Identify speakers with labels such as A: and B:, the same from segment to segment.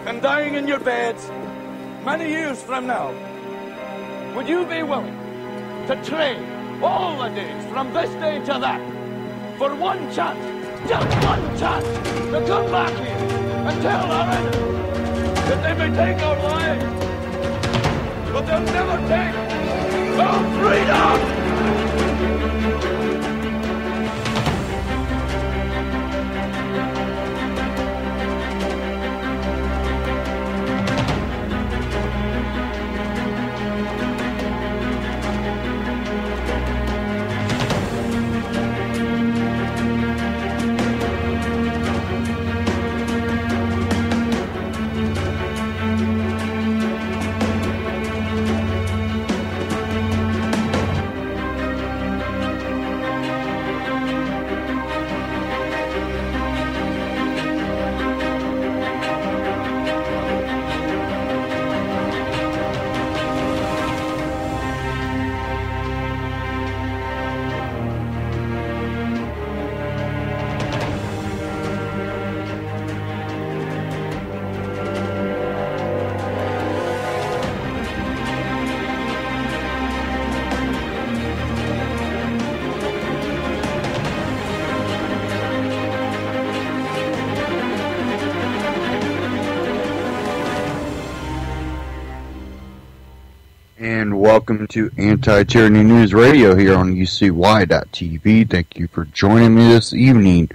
A: and dying in your beds many years from now, would you be willing to trade all the days from this day to that for one chance, just one chance, to come back here and tell our enemies that they may take our lives, but they'll never take our freedom?
B: And welcome to Anti-Tyranny News Radio here on UCY.TV. Thank you for joining me this evening.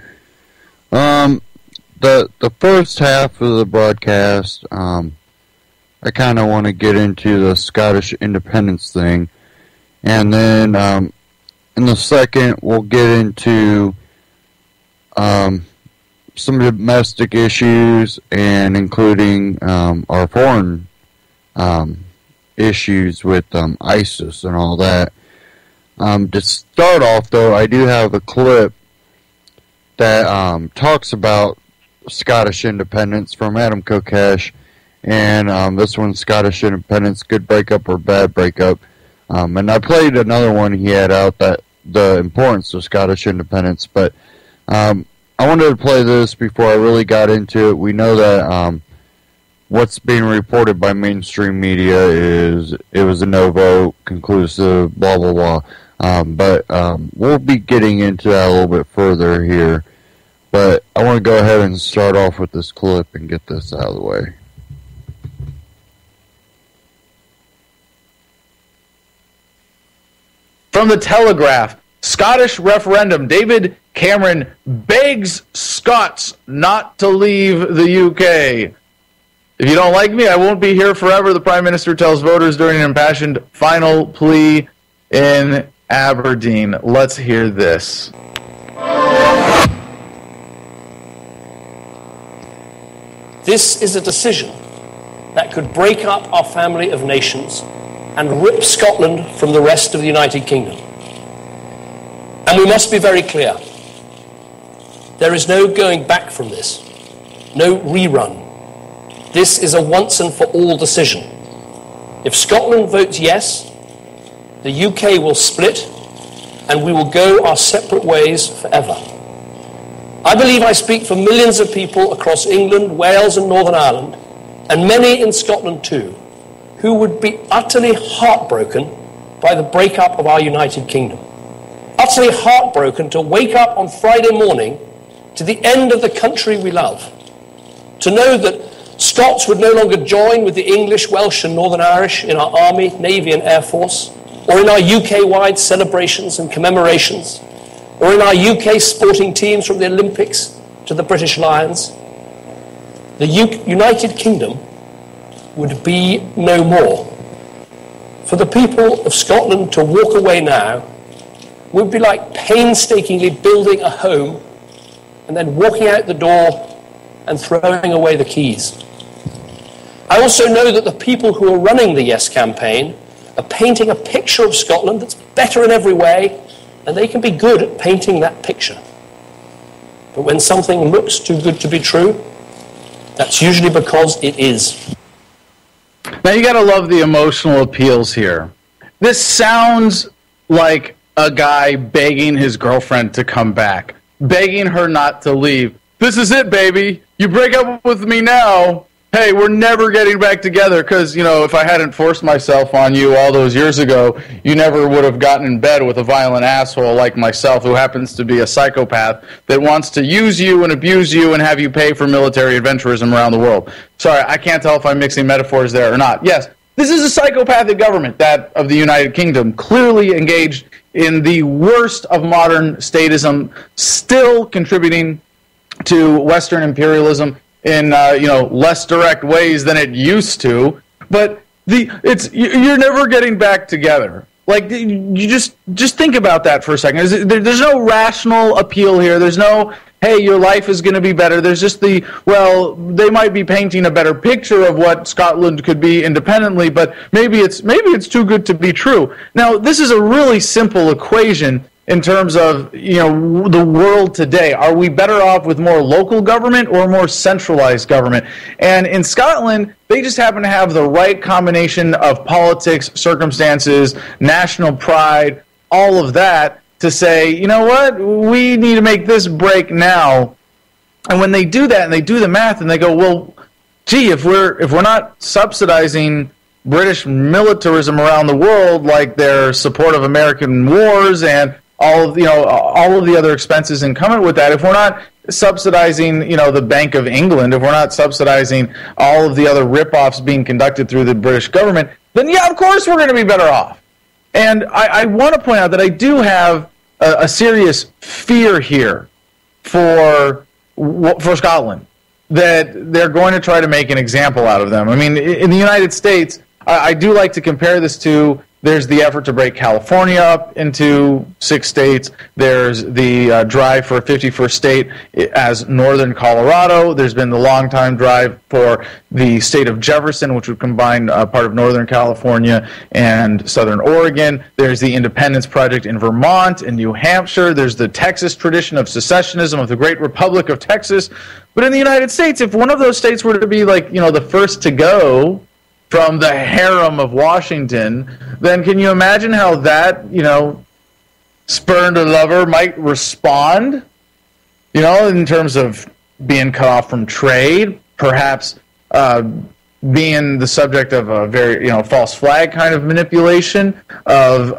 B: The first half of the broadcast, I kind of want to get into the Scottish independence thing. And then in the second, we'll get into some domestic issues, and including our foreign issues with ISIS and all that. To start off, though, I do have a clip that talks about Scottish independence from Adam Kokesh, and this one's Scottish independence, good breakup or bad breakup. And I played another one he had out, that the importance of Scottish independence, but I wanted to play this before I really got into it. We know that what's being reported by mainstream media is it was a no vote, conclusive, blah, blah, blah. But we'll be getting into that a little bit further here. But I want to go ahead and start off with this clip and get this out of the way.
C: From the Telegraph, Scottish referendum. David Cameron begs Scots not to leave the UK. If you don't like me, I won't be here forever, the Prime Minister tells voters during an impassioned final plea in Aberdeen. Let's hear this.
D: This is a decision that could break up our family of nations and rip Scotland from the rest of the United Kingdom. And we must be very clear. There is no going back from this, no rerun. This is a once and for all decision. If Scotland votes yes, the UK will split and we will go our separate ways forever. I believe I speak for millions of people across England, Wales and Northern Ireland, and many in Scotland too, who would be utterly heartbroken by the breakup of our United Kingdom. Utterly heartbroken to wake up on Friday morning to the end of the country we love. To know that Scots would no longer join with the English, Welsh and Northern Irish in our Army, Navy and Air Force, or in our UK-wide celebrations and commemorations, or in our UK sporting teams from the Olympics to the British Lions. The United Kingdom would be no more. For the people of Scotland to walk away now would be like painstakingly building a home and then walking out the door and throwing away the keys. I also know that the people who are running the Yes campaign are painting a picture of Scotland that's better in every way, and they can be good at painting that picture. But when something looks too good to be true, that's usually because it is.
C: Now you gotta love the emotional appeals here. This sounds like a guy begging his girlfriend to come back, begging her not to leave. This is it, baby. You break up with me now. hey, we're never getting back together because, if I hadn't forced myself on you all those years ago, you never would have gotten in bed with a violent asshole like myself who happens to be a psychopath that wants to use you and abuse you and have you pay for military adventurism around the world. Sorry, I can't tell if I'm mixing metaphors there or not. Yes, this is a psychopathic government, that of the United Kingdom, clearly engaged in the worst of modern statism, still contributing to Western imperialism in less direct ways than it used to, but you're never getting back together. Like, you just think about that for a second. There's no rational appeal here. There's no, hey, your life is going to be better. There's just they might be painting a better picture of what Scotland could be independently, but maybe it's too good to be true. Now, this is a really simple equation in terms of, the world today. Are we better off with more local government or more centralized government? And in Scotland, they just happen to have the right combination of politics, circumstances, national pride, all of that to say, you know what, we need to make this break now. And when they do that and they do the math and they go, well, gee, if we're not subsidizing British militarism around the world, like their support of American wars and all of the other expenses incumbent with that, if we're not subsidizing, the Bank of England, if we're not subsidizing all of the other rip-offs being conducted through the British government, then yeah, of course we're going to be better off. And I want to point out that I do have a serious fear here for Scotland, that they're going to try to make an example out of them. I mean, in the United States, I do like to compare this to, there's the effort to break California up into 6 states. There's the drive for a 51st state as northern Colorado. There's been the long-time drive for the state of Jefferson, which would combine part of northern California and southern Oregon. There's the Independence Project in Vermont and New Hampshire. There's the Texas tradition of secessionism of the Great Republic of Texas. But in the United States, if one of those states were to be the first to go from the harem of Washington, then can you imagine how that, spurned lover might respond, in terms of being cut off from trade, perhaps being the subject of a very, false flag kind of manipulation of,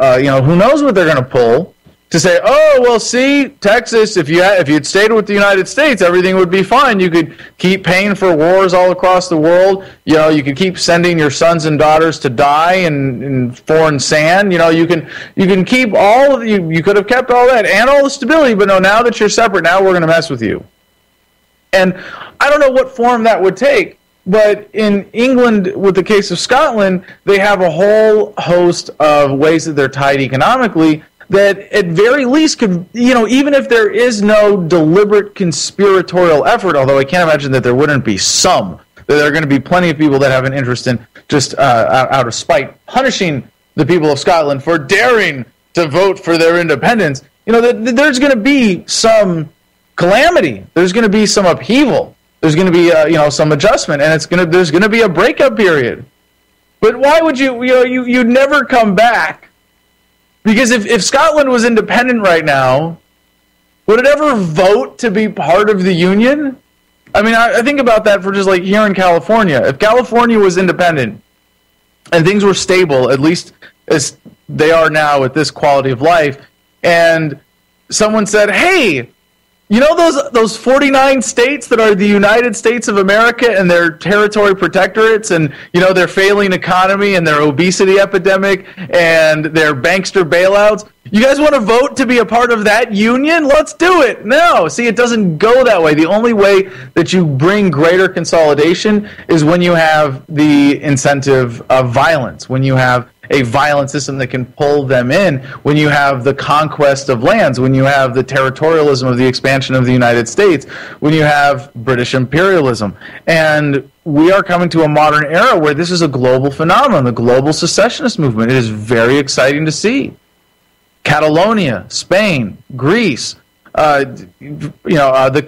C: who knows what they're going to pull to say, oh, well, see, Texas, if you'd stayed with the United States, everything would be fine. You could keep paying for wars all across the world. You could keep sending your sons and daughters to die in foreign sand. You can keep all of you could have kept all that and all the stability, but no, now that you're separate, now we're going to mess with you. And I don't know what form that would take, but in England, with the case of Scotland, they have a whole host of ways that they're tied economically that at very least could, even if there is no deliberate conspiratorial effort, although I can't imagine that there wouldn't be some, that there are going to be plenty of people that have an interest in just out of spite punishing the people of Scotland for daring to vote for their independence. There's going to be some calamity. There's going to be some upheaval. There's going to be some adjustment, and there's going to be a breakup period. But why would you'd never come back? Because if Scotland was independent right now, would it ever vote to be part of the Union? I mean, I think about that for just like here in California. If California was independent and things were stable, at least as they are now with this quality of life, and someone said, hey, those 49 states that are the United States of America and their territory protectorates and, their failing economy and their obesity epidemic and their bankster bailouts, you guys want to vote to be a part of that union? Let's do it. No. See, it doesn't go that way. The only way that you bring greater consolidation is when you have the incentive of violence, when you have a violent system that can pull them in, when you have the conquest of lands, when you have the territorialism of the expansion of the United States, when you have British imperialism. And we are coming to a modern era where this is a global phenomenon, the global secessionist movement. It is very exciting to see. Catalonia, Spain, Greece, the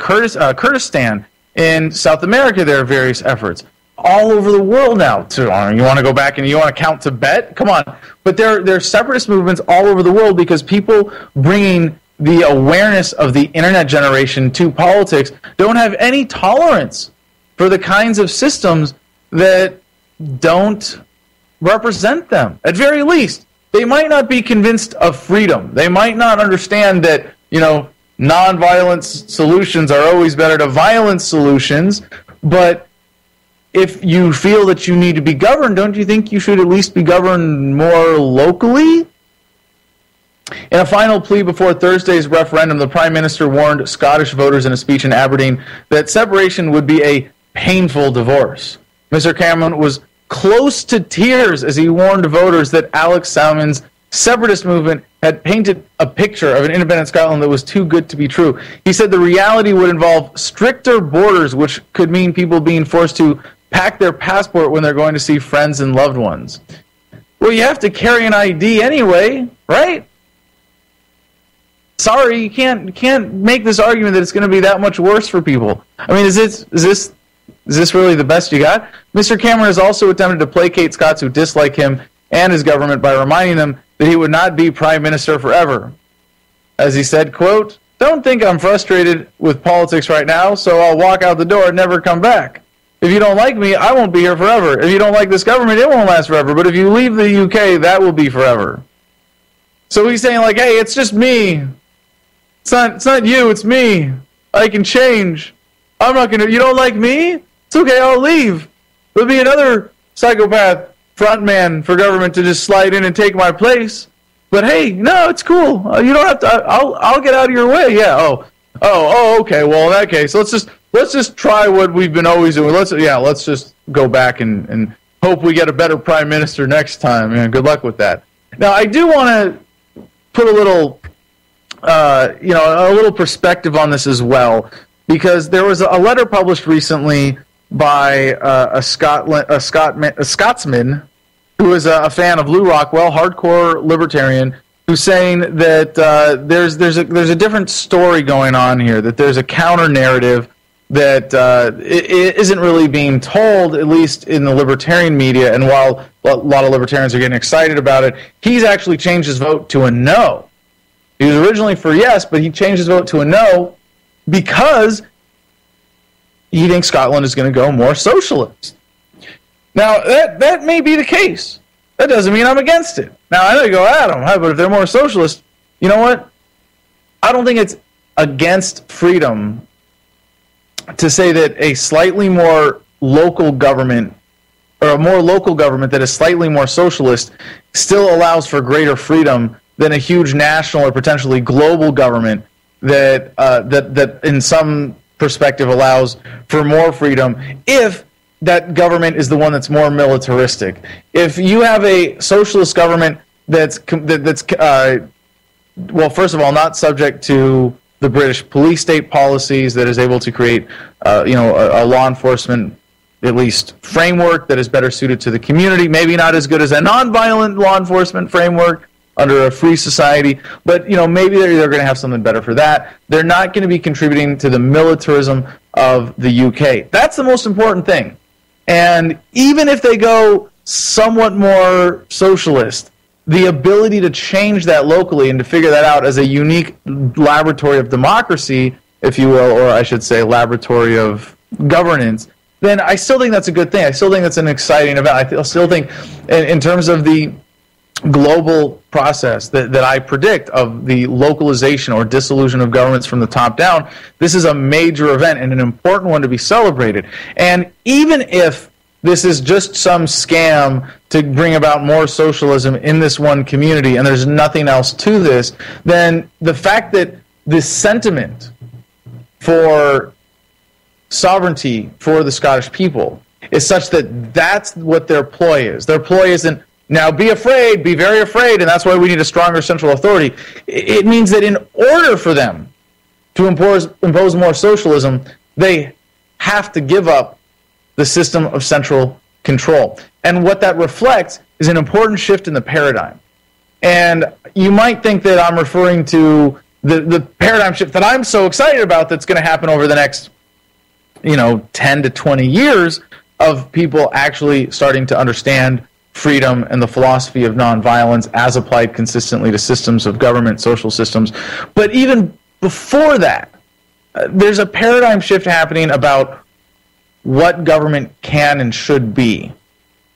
C: Kurdistan in South America, there are various efforts. All over the world now. You want to go back and you want to count Tibet? Come on. But there are separatist movements all over the world because people bringing the awareness of the internet generation to politics don't have any tolerance for the kinds of systems that don't represent them. At very least, they might not be convinced of freedom. They might not understand that, nonviolent solutions are always better to violent solutions. But if you feel that you need to be governed, don't you think you should at least be governed more locally? In a final plea before Thursday's referendum, the Prime Minister warned Scottish voters in a speech in Aberdeen that separation would be a painful divorce. Mr. Cameron was close to tears as he warned voters that Alex Salmond's separatist movement had painted a picture of an independent Scotland that was too good to be true. He said the reality would involve stricter borders, which could mean people being forced to pack their passport when they're going to see friends and loved ones. Well, you have to carry an ID anyway, right? Sorry, you can't make this argument that it's going to be that much worse for people. I mean, is this really the best you got? Mr. Cameron has also attempted to placate Scots who dislike him and his government by reminding them that he would not be Prime Minister forever. As he said, quote, "Don't think I'm frustrated with politics right now, so I'll walk out the door and never come back. If you don't like me, I won't be here forever. If you don't like this government, it won't last forever. But if you leave the UK, that will be forever." So he's saying, like, hey, it's just me. It's not you, it's me. I can change. I'm not going to, you don't like me? It's okay, I'll leave. There'll be another psychopath frontman for government to just slide in and take my place. But hey, no, it's cool. You don't have to, I'll get out of your way. Yeah, okay, well, in that case, let's just try what we've been always doing. Let's just go back and hope we get a better prime minister next time. Yeah, good luck with that. Now, I do want to put a little perspective on this as well, because there was a letter published recently by a Scotsman who is a fan of Lew Rockwell, hardcore libertarian, who's saying that there's a different story going on here, that there's a counter narrative that it isn't really being told, at least in the libertarian media. And while a lot of libertarians are getting excited about it, he's actually changed his vote to a no. He was originally for yes, but he changed his vote to a no because he thinks Scotland is going to go more socialist. Now, that may be the case. That doesn't mean I'm against it. Now, I know you go, Adam, but if they're more socialist, you know what? I don't think it's against freedom to say that a slightly more local government, or a more local government that is slightly more socialist, still allows for greater freedom than a huge national or potentially global government that in some perspective allows for more freedom if that government is the one that's more militaristic. If you have a socialist government that's first of all, not subject to the British police state policies, that is able to create a law enforcement, at least, framework that is better suited to the community, maybe not as good as a nonviolent law enforcement framework under a free society, but maybe they're going to have something better for that. They're not going to be contributing to the militarism of the UK. That's the most important thing. And even if they go somewhat more socialist, the ability to change that locally and to figure that out as a unique laboratory of democracy, if you will, or I should say laboratory of governance, then I still think that's a good thing. I still think that's an exciting event. I still think in terms of the global process that I predict of the localization or dissolution of governments from the top down, this is a major event and an important one to be celebrated. And even if this is just some scam to bring about more socialism in this one community and there's nothing else to this, then the fact that this sentiment for sovereignty for the Scottish people is such that that's what their ploy is. Their ploy isn't, now be afraid, be very afraid, and that's why we need a stronger central authority. It means that in order for them to impose more socialism, they have to give up the system of central control. And what that reflects is an important shift in the paradigm. And you might think that I'm referring to the paradigm shift that I'm so excited about that's going to happen over the next 10 to 20 years of people actually starting to understand freedom and the philosophy of nonviolence as applied consistently to systems of government, social systems. But even before that, there's a paradigm shift happening about what government can and should be,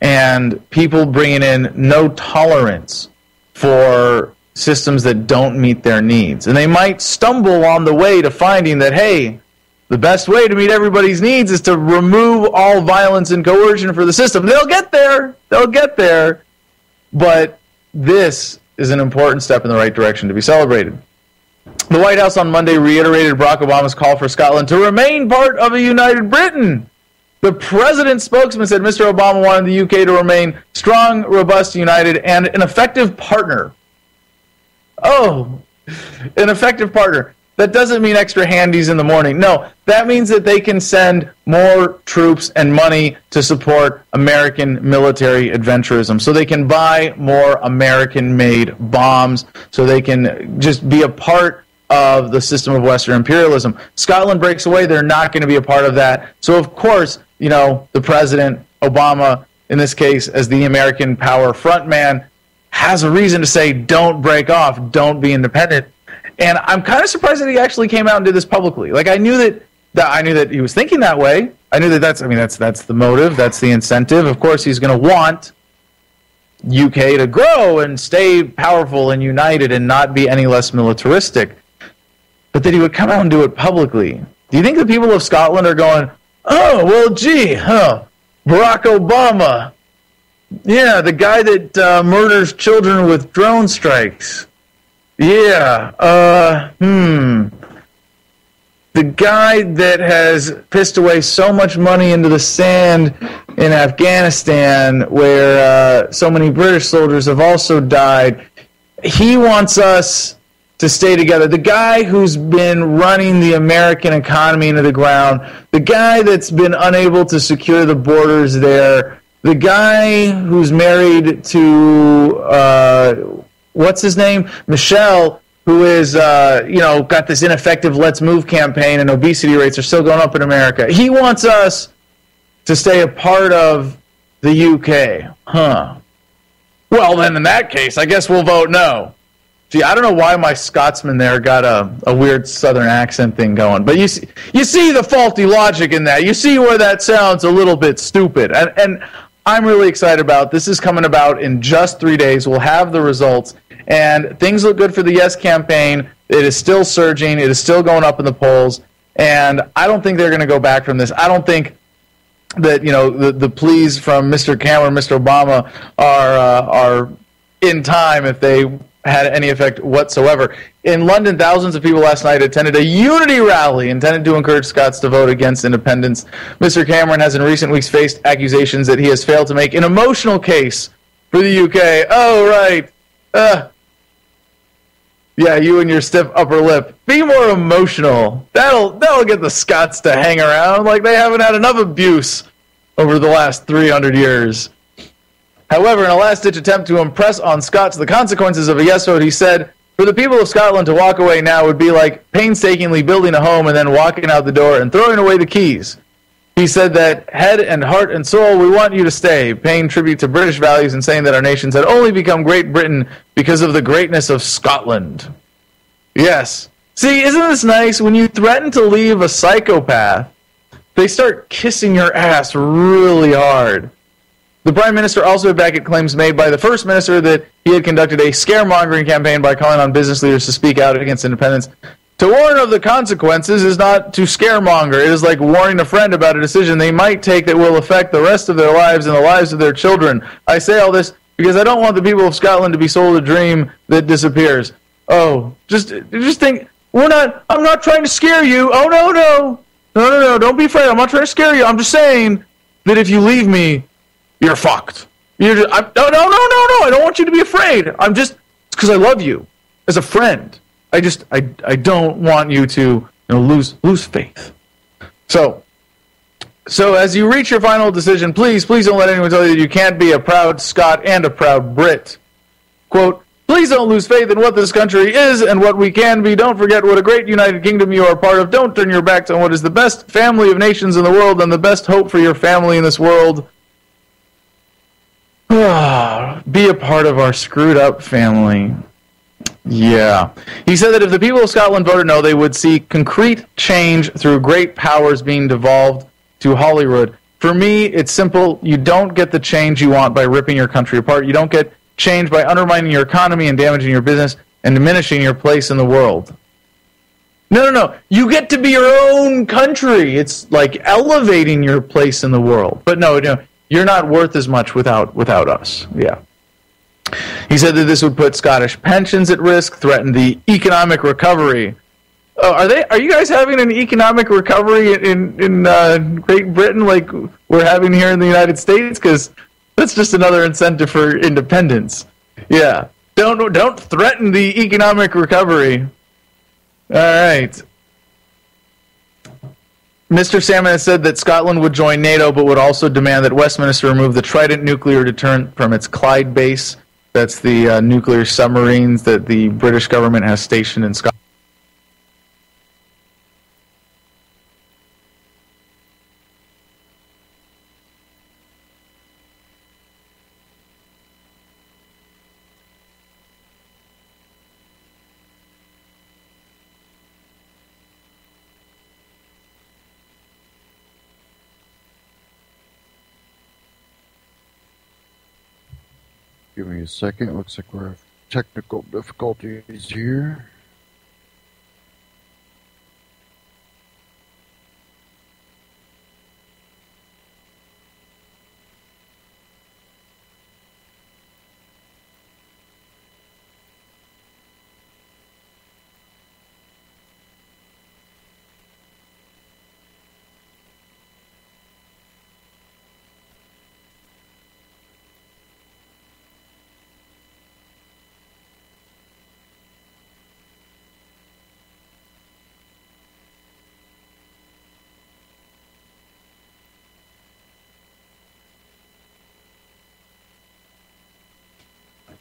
C: and people bringing in no tolerance for systems that don't meet their needs. And they might stumble on the way to finding that, hey, the best way to meet everybody's needs is to remove all violence and coercion for the system. They'll get there. They'll get there. But this is an important step in the right direction to be celebrated. The White House on Monday reiterated Barack Obama's call for Scotland to remain part of a united Britain. The president's spokesman said Mr. Obama wanted the UK to remain strong, robust, united, and an effective partner. Oh, an effective partner. That doesn't mean extra handies in the morning. No, that means that they can send more troops and money to support American military adventurism. So they can buy more American-made bombs. So they can just be a part of the system of Western imperialism. Scotland breaks away. They're not going to be a part of that. So, of course, you know, the president, Obama, in this case, as the American power frontman, has a reason to say, don't break off, don't be independent. And I'm kind of surprised that he actually came out and did this publicly. Like, I knew that he was thinking that way. I knew that that's the motive, that's the incentive. Of course, he's going to want UK to grow and stay powerful and united and not be any less militaristic. But that he would come out and do it publicly. Do you think the people of Scotland are going, oh, well, gee, Barack Obama, yeah, the guy that murders children with drone strikes. Yeah, the guy that has pissed away so much money into the sand in Afghanistan, where so many British soldiers have also died, he wants us to stay together. The guy who's been running the American economy into the ground, the guy that's been unable to secure the borders there, the guy who's married to, what's his name? Michelle, who is, got this ineffective Let's Move campaign, and obesity rates are still going up in America. He wants us to stay a part of the UK. Well, then in that case, I guess we'll vote no. Gee, I don't know why my Scotsman there got a weird Southern accent thing going, but you see the faulty logic in that. You see where that sounds a little bit stupid. And I'm really excited about this. Is coming about in just 3 days. We'll have the results. And things look good for the Yes campaign. It is still surging. It is still going up in the polls. And I don't think they're going to go back from this. I don't think that, the pleas from Mr. Cameron, Mr. Obama are in time if they had any effect whatsoever. In London, thousands of people last night attended a unity rally intended to encourage Scots to vote against independence. Mr. Cameron has in recent weeks faced accusations that he has failed to make an emotional case for the UK. Oh, right. Yeah, you and your stiff upper lip. Be more emotional. That'll get the Scots to hang around like they haven't had enough abuse over the last 300 years. However, in a last-ditch attempt to impress on Scots the consequences of a yes vote, he said, for the people of Scotland to walk away now would be like painstakingly building a home and then walking out the door and throwing away the keys. He said that head and heart and soul, we want you to stay, paying tribute to British values and saying that our nations had only become Great Britain because of the greatness of Scotland. Yes. See, isn't this nice? When you threaten to leave a psychopath, they start kissing your ass really hard. The Prime Minister also backed claims made by the First Minister that he had conducted a scaremongering campaign by calling on business leaders to speak out against independence. To warn of the consequences is not to scaremonger. It is like warning a friend about a decision they might take that will affect the rest of their lives and the lives of their children. I say all this because I don't want the people of Scotland to be sold a dream that disappears. Oh, just think, I'm not trying to scare you. Oh, no, don't be afraid. I'm not trying to scare you. I'm just saying that if you leave me, you're fucked. No, I don't want you to be afraid. It's because I love you as a friend. I don't want you to lose faith. So as you reach your final decision, please don't let anyone tell you that you can't be a proud Scot and a proud Brit. Quote, please don't lose faith in what this country is and what we can be. Don't forget what a great United Kingdom you are a part of. Don't turn your backs on what is the best family of nations in the world and the best hope for your family in this world. Be a part of our screwed up family. Yeah. He said that if the people of Scotland voted no, they would see concrete change through great powers being devolved to Holyrood. For me, it's simple. You don't get the change you want by ripping your country apart. You don't get change by undermining your economy and damaging your business and diminishing your place in the world. No. You get to be your own country. It's like elevating your place in the world. But no, you're not worth as much without us. Yeah. He said that this would put Scottish pensions at risk, threaten the economic recovery. Oh, are you guys having an economic recovery in Great Britain like we're having here in the United States? Because that's just another incentive for independence. Yeah. Don't threaten the economic recovery. All right. Mr. Salmon has said that Scotland would join NATO, but would also demand that Westminster remove the Trident nuclear deterrent from its Clyde base. That's the nuclear submarines that the British government has stationed in Scotland.
B: Give me a second. Looks like we're having technical difficulties here.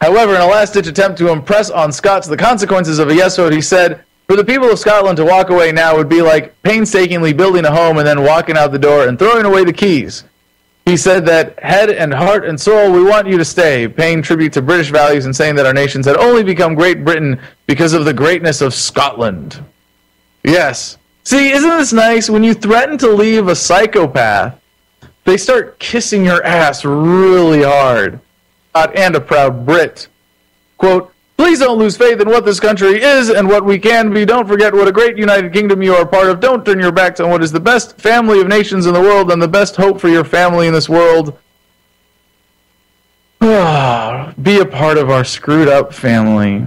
C: However, in a last-ditch attempt to impress on Scots the consequences of a yes vote, he said, for the people of Scotland to walk away now would be like painstakingly building a home and then walking out the door and throwing away the keys. He said that head and heart and soul, we want you to stay, paying tribute to British values and saying that our nations had only become Great Britain because of the greatness of Scotland. Yes. See, isn't this nice? When you threaten to leave a psychopath, they start kissing your ass really hard. And a proud Brit. Quote, please don't lose faith in what this country is and what we can be. Don't forget what a great United Kingdom you are part of. Don't turn your backs on what is the best family of nations in the world and the best hope for your family in this world. Be a part of our screwed up family.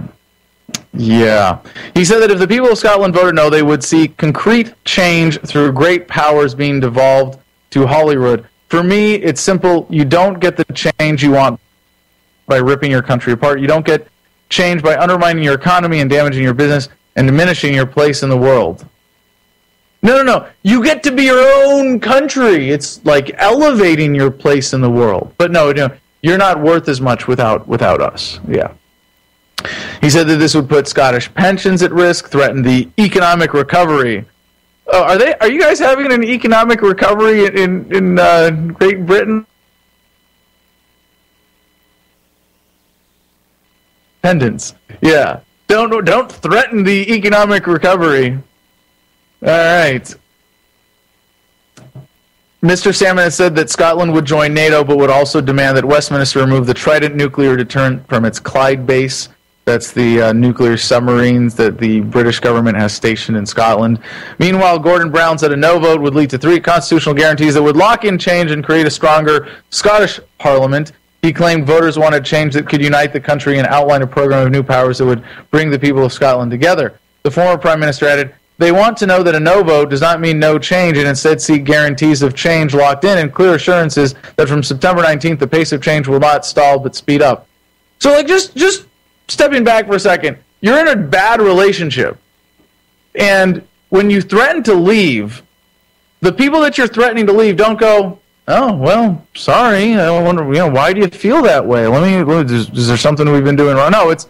C: Yeah. He said that if the people of Scotland voted no, they would see concrete change through great powers being devolved to Holyrood. For me, it's simple. You don't get the change you want by ripping your country apart. You don't get change by undermining your economy and damaging your business and diminishing your place in the world. No. You get to be your own country. It's like elevating your place in the world. But no, you're not worth as much without us. Yeah. He said that this would put Scottish pensions at risk, threaten the economic recovery. Oh, are you guys having an economic recovery in Great Britain? Independence. Yeah. Don't threaten the economic recovery. All right. Mr. Salmon has said that Scotland would join NATO, but would also demand that Westminster remove the Trident nuclear deterrent from its Clyde base. That's the nuclear submarines that the British government has stationed in Scotland. Meanwhile, Gordon Brown said a no vote would lead to 3 constitutional guarantees that would lock in change and create a stronger Scottish Parliament. He claimed voters wanted change that could unite the country and outline a program of new powers that would bring the people of Scotland together. The former Prime Minister added, they want to know that a no vote does not mean no change and instead seek guarantees of change locked in and clear assurances that from September 19th the pace of change will not stall but speed up. So just stepping back for a second, you're in a bad relationship. And when you threaten to leave, the people that you're threatening to leave don't go, oh, well, sorry. I wonder, why do you feel that way? Is there something we've been doing wrong? No, it's,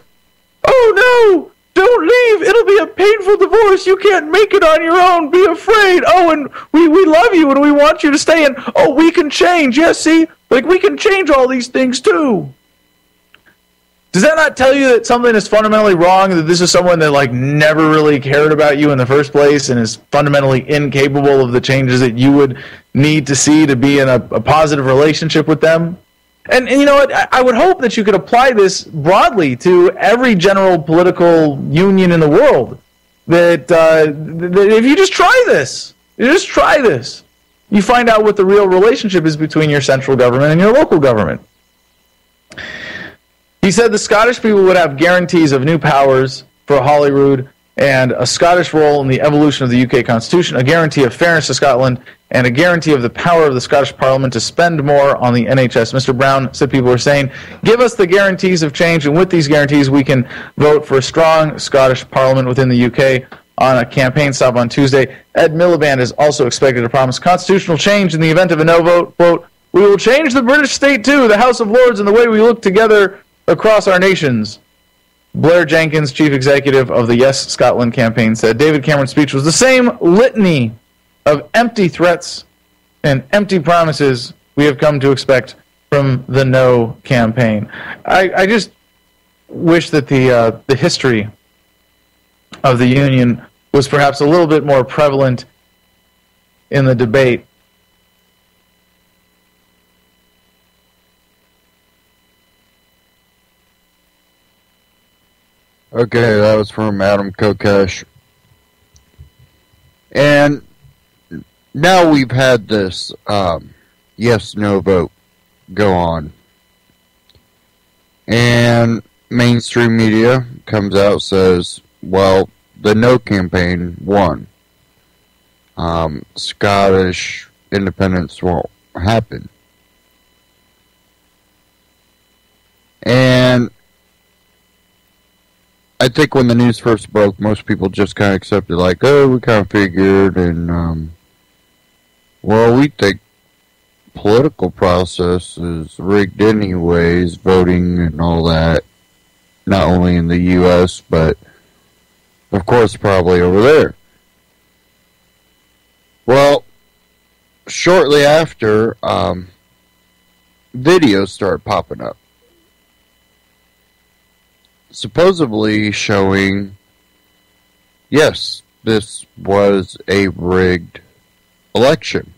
C: oh, no, don't leave. It'll be a painful divorce. You can't make it on your own. Be afraid. Oh, and we love you and we want you to stay. And, oh, we can change. Yes, see? Like, we can change all these things, too. Does that not tell you that something is fundamentally wrong, that this is someone that like never really cared about you in the first place and is fundamentally incapable of the changes that you would need to see to be in a positive relationship with them? And you know what? I would hope that you could apply this broadly to every general political union in the world. That if you just try this, you find out what the real relationship is between your central government and your local government. He said the Scottish people would have guarantees of new powers for Holyrood and a Scottish role in the evolution of the UK Constitution, a guarantee of fairness to Scotland, and a guarantee of the power of the Scottish Parliament to spend more on the NHS. Mr. Brown said people were saying, give us the guarantees of change, and with these guarantees we can vote for a strong Scottish Parliament within the UK on a campaign stop on Tuesday. Ed Miliband is also expected to promise constitutional change in the event of a no vote. Quote, we will change the British state too, the House of Lords, and the way we look together across our nations. Blair Jenkins, chief executive of the Yes Scotland campaign, said David Cameron's speech was the same litany of empty threats and empty promises we have come to expect from the No campaign. I just wish that the history of the Union was perhaps a little bit more prevalent in the debate.
B: Okay, that was from Adam Kokesh. And now we've had this yes-no vote go on. And mainstream media comes out, says, well, the No campaign won. Scottish independence won't happen. And I think when the news first broke, most people just kind of accepted, like, oh, we kind of figured, and, well, we think political process is rigged anyways, voting and all that, not only in the U.S., but, of course, probably over there. Well, shortly after, videos started popping up, supposedly showing, yes, this was a rigged election.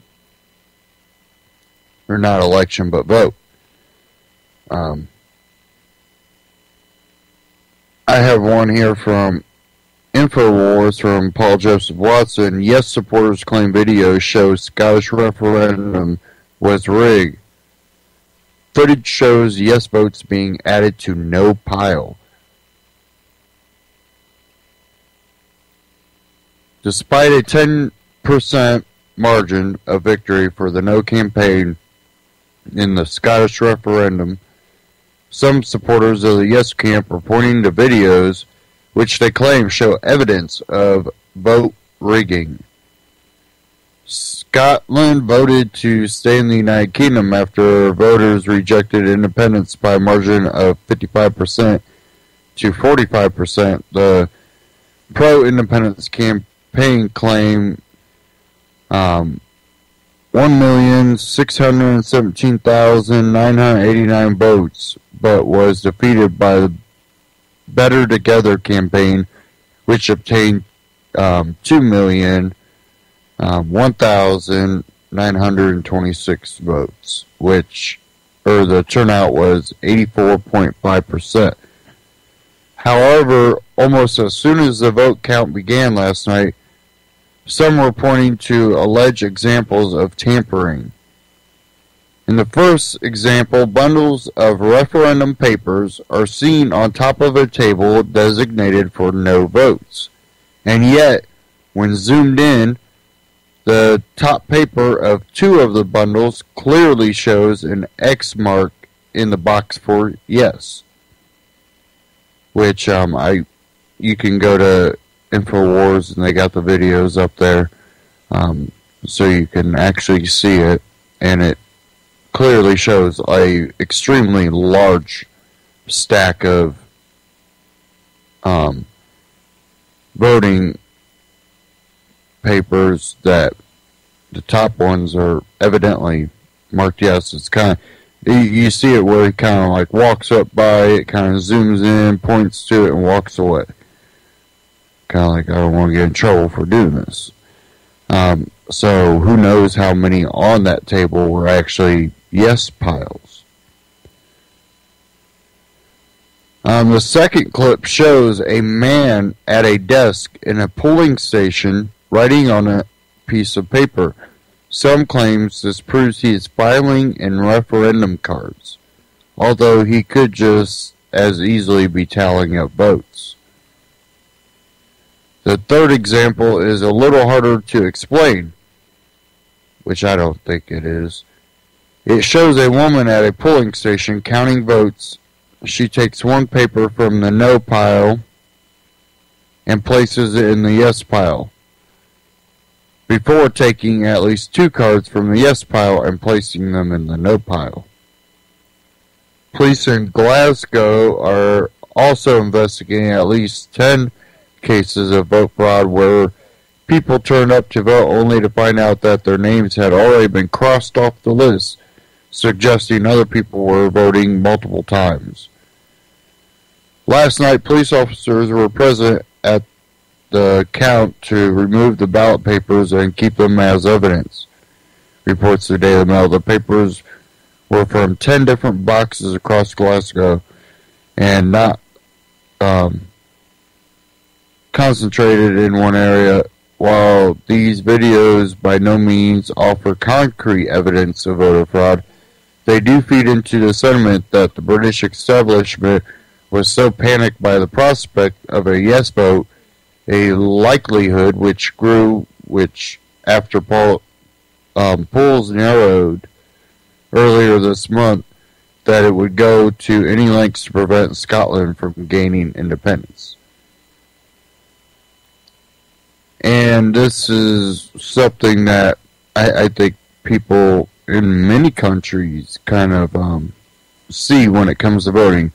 B: Or not election, but vote. I have one here from InfoWars from Paul Joseph Watson. Yes, supporters claim video shows Scottish referendum was rigged. Footage shows yes votes being added to no pile. Despite a 10% margin of victory for the No campaign in the Scottish referendum, some supporters of the Yes camp are pointing to videos which they claim show evidence of vote rigging. Scotland voted to stay in the United Kingdom after voters rejected independence by a margin of 55% to 45%. The pro-independence campaign claimed 1,617,989 votes, but was defeated by the Better Together campaign, which obtained 2,001,926 votes, the turnout was 84.5%. However, almost as soon as the vote count began last night, some were pointing to alleged examples of tampering. In the first example, bundles of referendum papers are seen on top of a table designated for no votes. And yet, when zoomed in, the top paper of two of the bundles clearly shows an X mark in the box for yes. Which you can go to InfoWars and they got the videos up there, so you can actually see it, and it clearly shows a extremely large stack of voting papers that the top ones are evidently marked yes. It's kind of You see it where he kind of like walks up by it, kind of zooms in, points to it, and walks away. Kind of like, I don't want to get in trouble for doing this. So who knows how many on that table were actually yes piles. The second clip shows a man at a desk in a polling station writing on a piece of paper. Some claims this proves he is filing in referendum cards, although he could just as easily be tallying up votes. The third example is a little harder to explain, which I don't think it is. It shows a woman at a polling station counting votes. She takes one paper from the no pile and places it in the yes pile, before taking at least 2 cards from the yes pile and placing them in the no pile. Police in Glasgow are also investigating at least 10 cases of vote fraud where people turned up to vote only to find out that their names had already been crossed off the list, suggesting other people were voting multiple times. Last night, police officers were present at the count to remove the ballot papers and keep them as evidence, reports the Daily Mail. The papers were from 10 different boxes across Glasgow and not concentrated in one area. While these videos by no means offer concrete evidence of voter fraud, they do feed into the sentiment that the British establishment was so panicked by the prospect of a yes vote, a likelihood which grew, after polls narrowed earlier this month, that it would go to any lengths to prevent Scotland from gaining independence. And this is something that I think people in many countries kind of see when it comes to voting.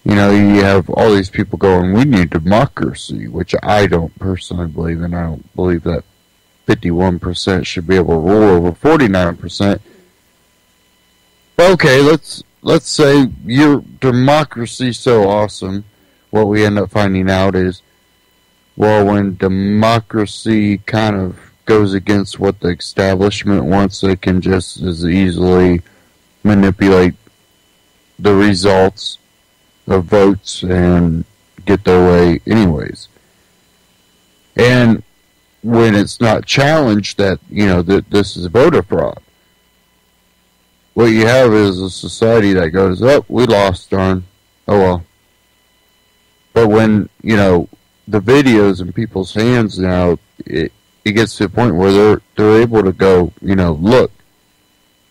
B: You know, you have all these people going, we need democracy, which I don't personally believe in. I don't believe that 51% should be able to rule over 49%. But okay, let's say your democracy's so awesome. What we end up finding out is, well, when democracy kind of goes against what the establishment wants, they can just as easily manipulate the results of votes and get their way anyways. And when it's not challenged that, you know, that this is voter fraud, what you have is a society that goes, oh, we lost, darn. Oh, well. But when, you know, the videos in people's hands now, it gets to a point where they're able to go, you know, look,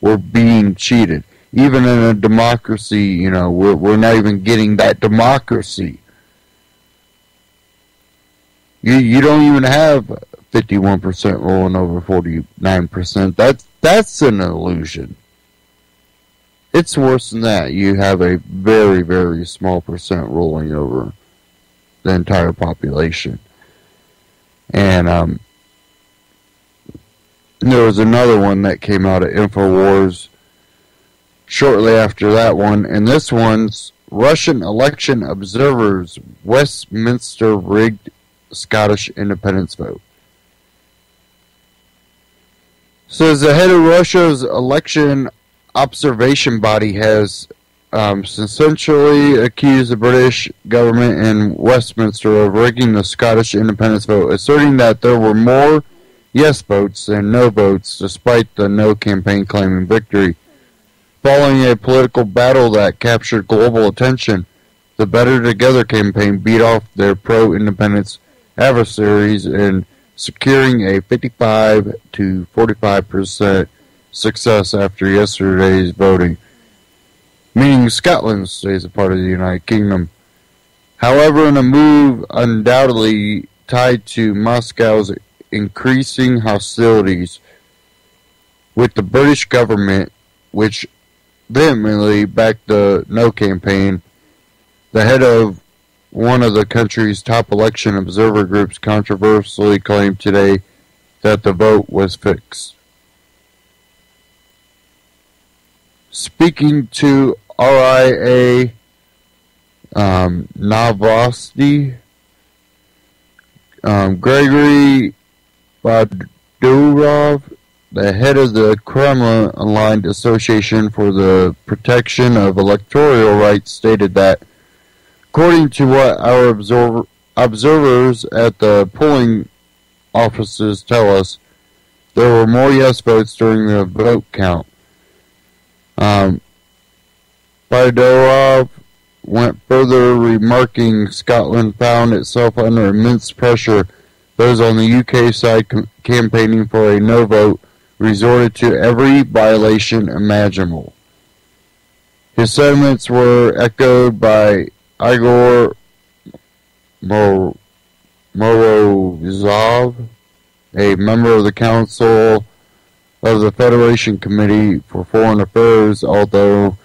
B: we're being cheated. Even in a democracy, you know, we're not even getting that democracy. You don't even have 51% rolling over 49%. That's an illusion. It's worse than that. You have a very, very small percent rolling over the entire population. And there was another one that came out of InfoWars shortly after that one, and this one's Russian election observers Westminster rigged Scottish independence vote. Says the head of Russia's election observation body has essentially accused the British government in Westminster of rigging the Scottish independence vote, asserting that there were more yes votes than no votes, despite the no campaign claiming victory. Following a political battle that captured global attention, the Better Together campaign beat off their pro-independence adversaries in securing a 55 to 45% success after yesterday's voting, meaning Scotland stays a part of the United Kingdom. However, in a move undoubtedly tied to Moscow's increasing hostilities with the British government, which vehemently backed the No campaign, the head of one of the country's top election observer groups controversially claimed today that the vote was fixed. speaking to RIA Novosti, Gregory Badurov, the head of the Kremlin-aligned Association for the Protection of Electoral Rights, stated that, according to what our observers at the polling offices tell us, there were more yes votes during the vote count. Badurov went further, remarking Scotland found itself under immense pressure. Those on the UK side campaigning for a no vote resorted to every violation imaginable. His sentiments were echoed by Igor Morozov, a member of the Council of the Federation Committee for Foreign Affairs, although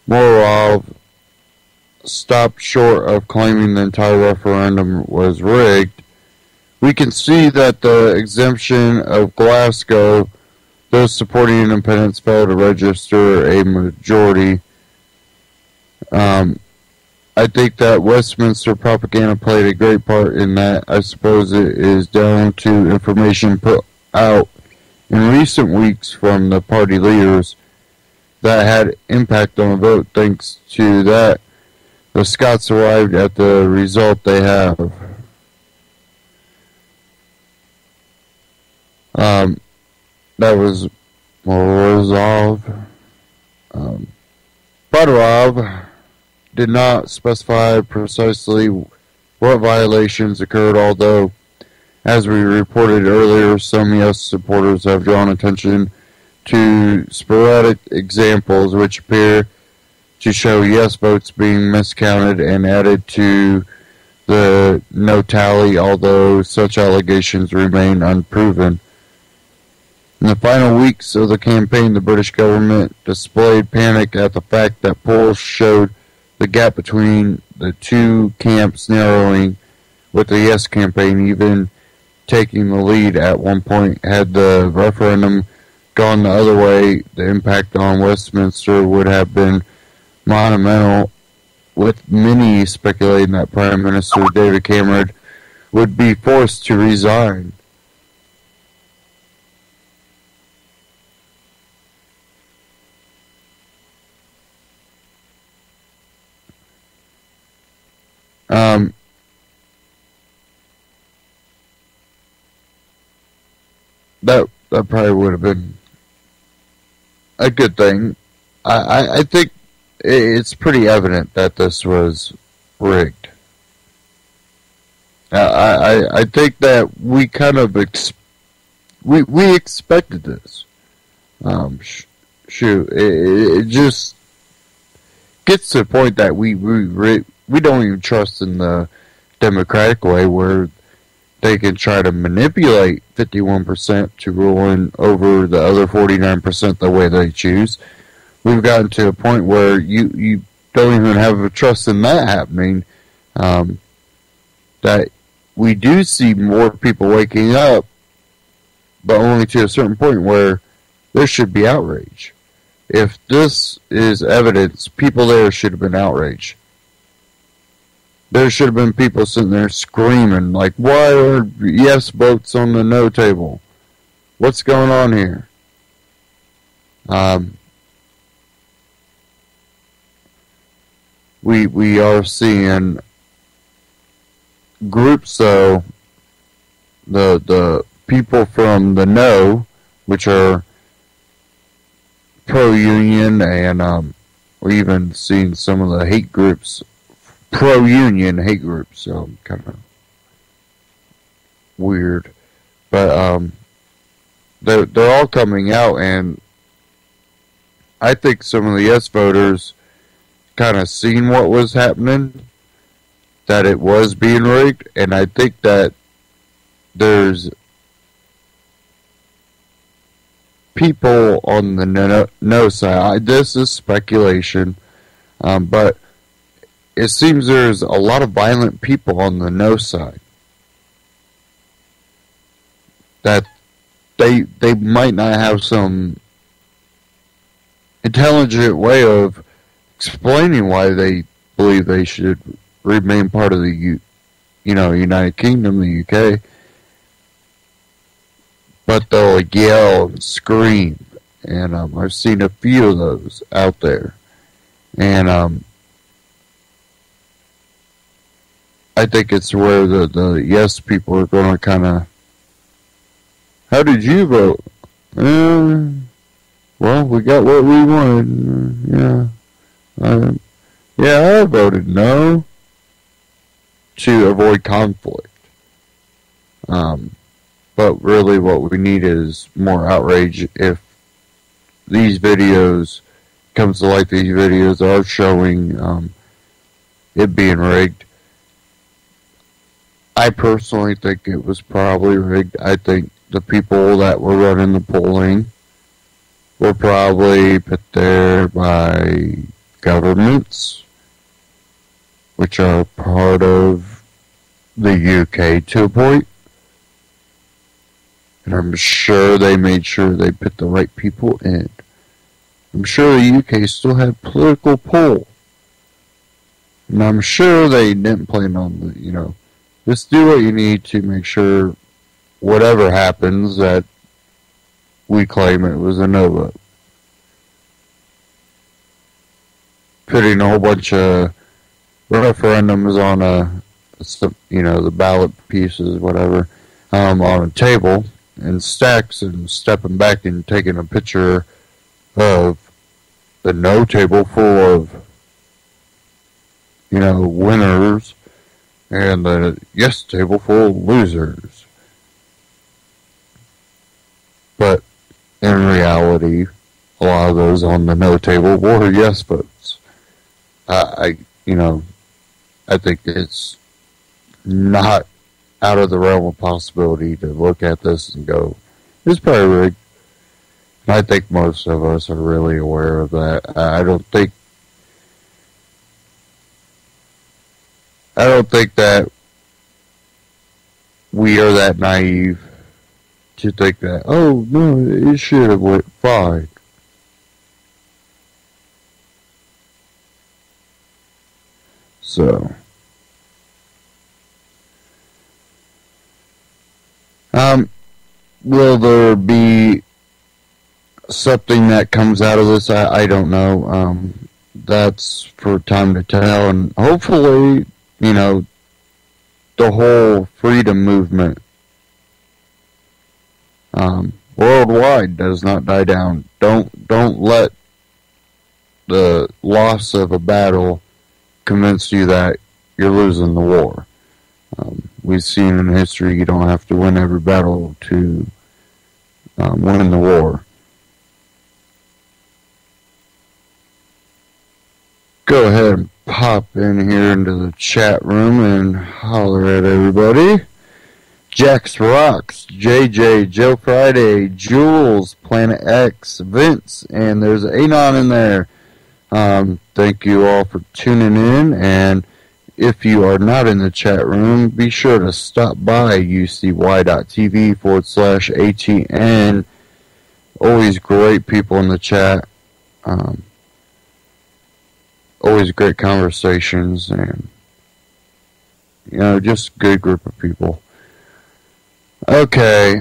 B: Morozov stopped short of claiming the entire referendum was rigged. We can see that the exemption of Glasgow, those supporting independence failed to register a majority. I think that Westminster propaganda played a great part in that. I suppose it is down to information put out in recent weeks from the party leaders that had impact on the vote. Thanks to that, the Scots arrived at the result they have. That was Morozov. Badurov did not specify precisely what violations occurred, although, as we reported earlier, some yes supporters have drawn attention to sporadic examples which appear to show yes votes being miscounted and added to the no tally, although such allegations remain unproven. In the final weeks of the campaign, the British government displayed panic at the fact that polls showed the gap between the two camps narrowing, with the yes campaign even taking the lead at one point. Had the referendum gone the other way, the impact on Westminster would have been monumental, with many speculating that Prime Minister David Cameron would be forced to resign. That probably would have been a good thing. I think it's pretty evident that this was rigged. I think that we kind of we expected this. It just gets to the point that we don't even trust in the democratic way, where they can try to manipulate 51% to rule in over the other 49% the way they choose. We've gotten to a point where you don't even have a trust in that happening. That we do see more people waking up, but only to a certain point where there should be outrage. If this is evidence, people there should have been outraged. There should have been people sitting there screaming, like, why are yes votes on the no table? What's going on here? We are seeing groups, though, the people from the no, which are pro-union, and we're even seeing some of the hate groups, pro-union hate groups, so kind of weird. But they're all coming out, and I think some of the yes voters kind of seen what was happening, that it was being rigged, and I think that there's people on the no side. This is speculation, but it seems there's a lot of violent people on the no side that they might not have some intelligent way of explaining why they believe they should remain part of the United Kingdom, the UK. But they'll yell and scream, and I've seen a few of those out there, and I think it's where the yes people are going to kind of, how did you vote? Well, we got what we wanted. I voted no, to avoid conflict. But really what we need is more outrage. If these videos comes to light, these videos are showing it being rigged. I personally think it was probably rigged. I think the people that were running the polling were probably put there by governments, which are part of the UK to a point. And I'm sure they made sure they put the right people in. I'm sure the UK still had political pull. And I'm sure they didn't plan on just do what you need to make sure whatever happens that we claim it was a no vote. Putting a whole bunch of referendums on the ballot pieces, whatever, on a table and stacks, and stepping back and taking a picture of the no table full of winners and the yes table full of losers. But in reality, a lot of those on the no table were yes votes. I think it's not out of the realm of possibility to look at this and go, it's probably rigged. And I think most of us are really aware of that. I don't think that we are that naive to think that, oh, no, it should have went fine. So, will there be something that comes out of this? I don't know. That's for time to tell, and hopefully, the whole freedom movement worldwide does not die down. Don't let the loss of a battle convince you that you're losing the war. We've seen in history you don't have to win every battle to win the war. Go ahead and pop in here into the chat room and holler at everybody. Jax Rocks, JJ, Joe Friday, Jules, Planet X, Vince, and there's Anon in there. Thank you all for tuning in, and if you are not in the chat room, be sure to stop by ucy.tv/ATN. Always great people in the chat. Always great conversations, and just a good group of people. Okay,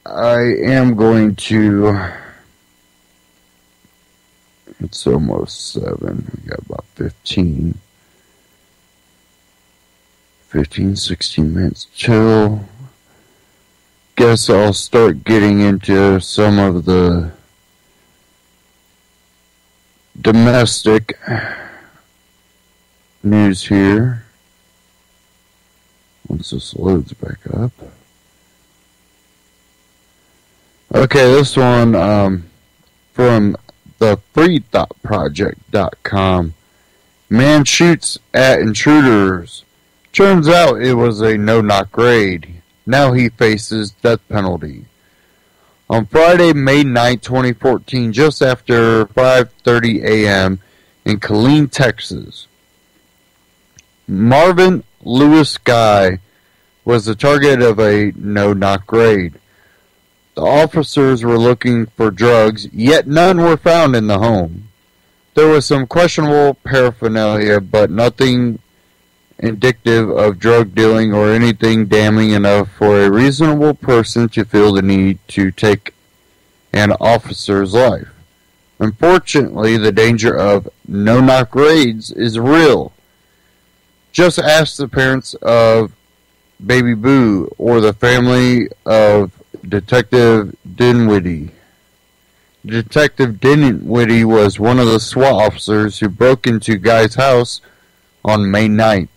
B: I am going to, it's almost 7, we got about 16 minutes till, guess I'll start getting into some of the domestic news here. Once this loads back up. Okay, this one from the freethoughtproject.com. Man shoots at intruders. Turns out it was a no-knock raid. Now he faces death penalty. On Friday, May 9, 2014, just after 5:30 a.m. in Killeen, Texas, Marvin Lewis Guy was the target of a no-knock raid. The officers were looking for drugs, yet none were found in the home. There was some questionable paraphernalia, but nothing indicative of drug dealing or anything damning enough for a reasonable person to feel the need to take an officer's life. Unfortunately, the danger of no-knock raids is real. Just ask the parents of Baby Boo or the family of Detective Dinwiddie. Detective Dinwiddie was one of the SWAT officers who broke into Guy's house on May 9th,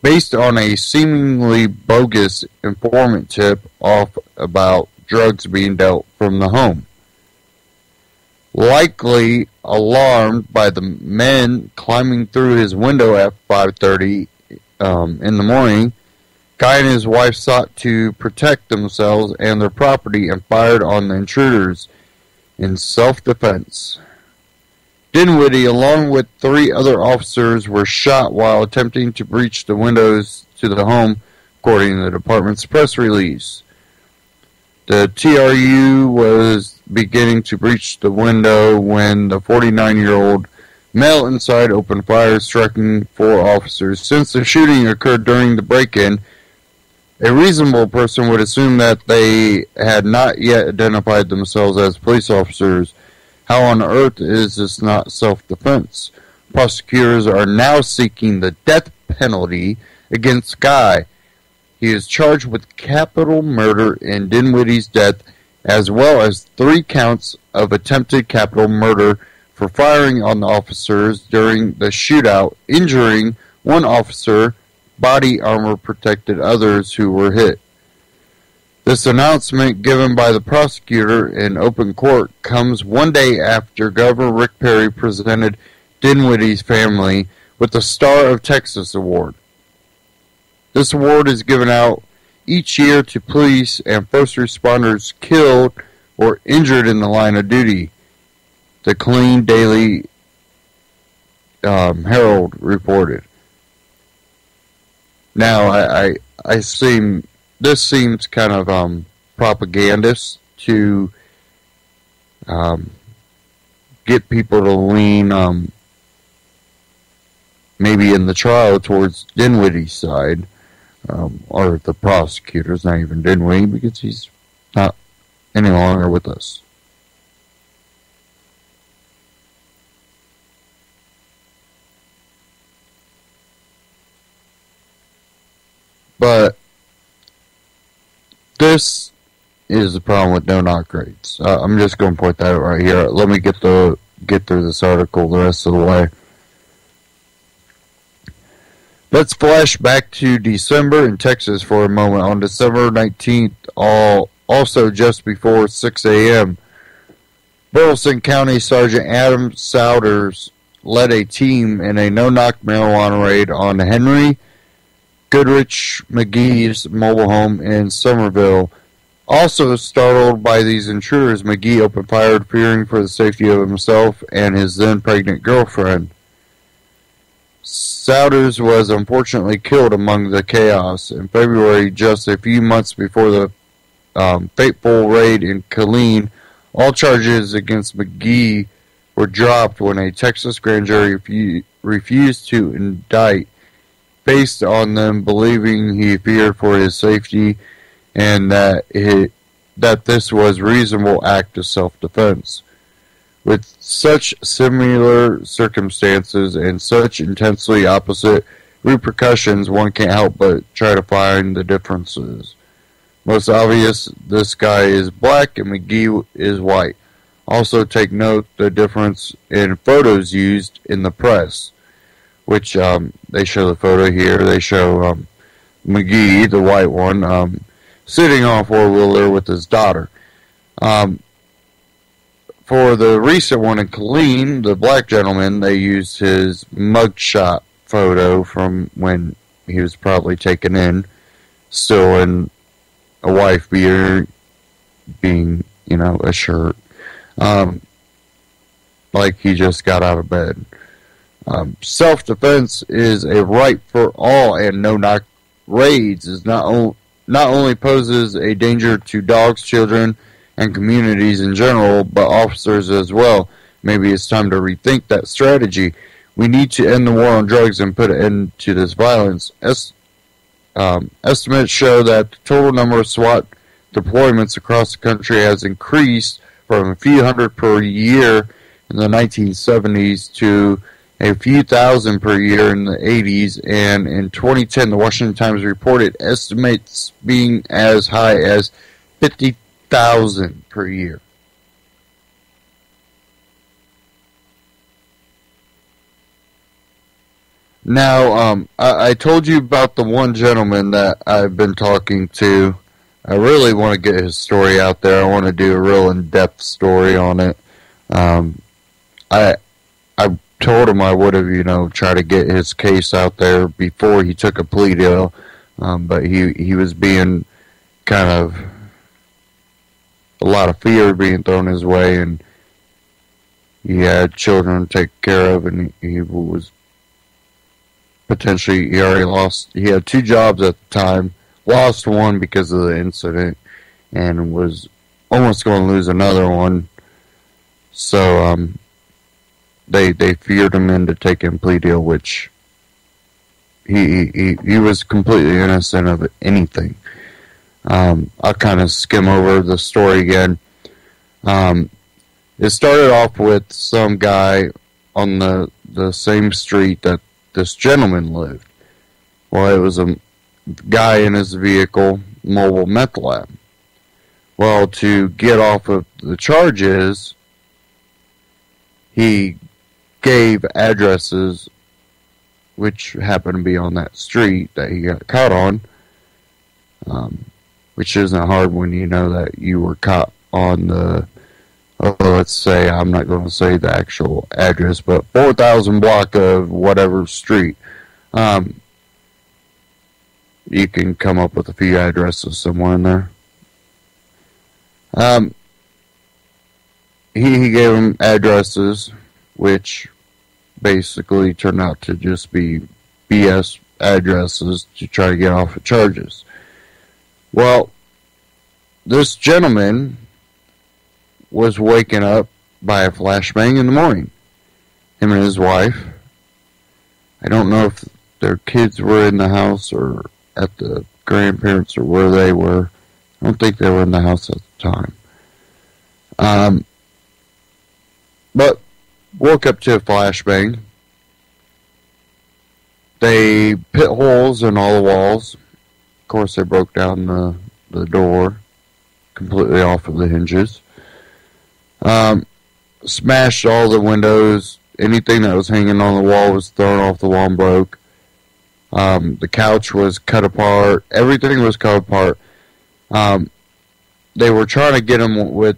B: based on a seemingly bogus informant tip off about drugs being dealt from the home. Likely alarmed by the men climbing through his window at 5:30 in the morning, Guy and his wife sought to protect themselves and their property and fired on the intruders in self-defense. Dinwiddie, along with 3 other officers, were shot while attempting to breach the windows to the home, according to the department's press release. The TRU was beginning to breach the window when the 49-year-old male inside opened fire, striking 4 officers. Since the shooting occurred during the break-in, a reasonable person would assume that they had not yet identified themselves as police officers. How on earth is this not self-defense? Prosecutors are now seeking the death penalty against Guy. He is charged with capital murder in Dinwiddie's death, as well as 3 counts of attempted capital murder for firing on the officers during the shootout, injuring 1 officer. Body armor protected others who were hit. This announcement given by the prosecutor in open court comes 1 day after Governor Rick Perry presented Dinwiddie's family with the Star of Texas Award. This award is given out each year to police and first responders killed or injured in the line of duty. The Killeen Daily Herald reported. Now, this seems kind of propagandist to get people to lean maybe in the trial towards Dinwiddie's side, or the prosecutors, not even Dinwiddie, because he's not any longer with us. But this is the problem with no-knock raids. I'm just going to point that out right here. Let me get through this article the rest of the way. Let's flash back to December in Texas for a moment. On December 19th, also just before 6 a.m., Burleson County Sergeant Adam Souders led a team in a no-knock marijuana raid on Henry Goodrich McGee's mobile home in Somerville. Also startled by these intruders, McGee opened fire, fearing for the safety of himself and his then-pregnant girlfriend. Souders was unfortunately killed among the chaos. In February, just a few months before the fateful raid in Killeen, all charges against McGee were dropped when a Texas grand jury refused to indict, based on them believing he feared for his safety and that this was a reasonable act of self-defense. With such similar circumstances and such intensely opposite repercussions, one can't help but try to find the differences. Most obvious, this guy is black and McGee is white. Also take note the difference in photos used in the press, which they show the photo here. They show McGee, the white one, sitting on a four-wheeler with his daughter. For the recent one in Killeen, the black gentleman, they used his mugshot photo from when he was probably taken in, still in a wife beater, being, a shirt, like he just got out of bed. Self-defense is a right for all, and no-knock raids is not only poses a danger to dogs, children, and communities in general, but officers as well. Maybe it's time to rethink that strategy. We need to end the war on drugs and put an end to this violence. Estimates show that the total number of SWAT deployments across the country has increased from a few hundred per year in the 1970s to a few thousand per year in the 80s, and in 2010 the Washington Times reported estimates being as high as 50,000 per year. Now, I told you about the one gentleman that I've been talking to. I really want to get his story out there. I want to do a real in-depth story on it. I told him I would have, try to get his case out there before he took a plea deal, but he was being kind of a lot of fear being thrown his way, and he had children to take care of, and he was potentially, he had 2 jobs at the time, lost one because of the incident, and was almost going to lose another one. So they feared him into taking a plea deal, which he was completely innocent of anything. I'll kind of skim over the story again. It started off with some guy on the same street that this gentleman lived. Well, it was a guy in his vehicle, mobile meth lab. Well, to get off of the charges, he gave addresses which happened to be on that street that he got caught on, which isn't hard when you know that you were caught on let's say, I'm not going to say the actual address, but 4,000 block of whatever street. You can come up with a few addresses somewhere in there. He gave him addresses, which basically turned out to just be BS addresses to try to get off of charges. Well, this gentleman was waken up by a flashbang in the morning. Him and his wife. I don't know if their kids were in the house or at the grandparents or where they were. I don't think they were in the house at the time. But woke up to a flashbang. They pit holes in all the walls. Of course, they broke down the door completely off of the hinges. Smashed all the windows. Anything that was hanging on the wall was thrown off the wall and broke. The couch was cut apart. Everything was cut apart. They were trying to get him with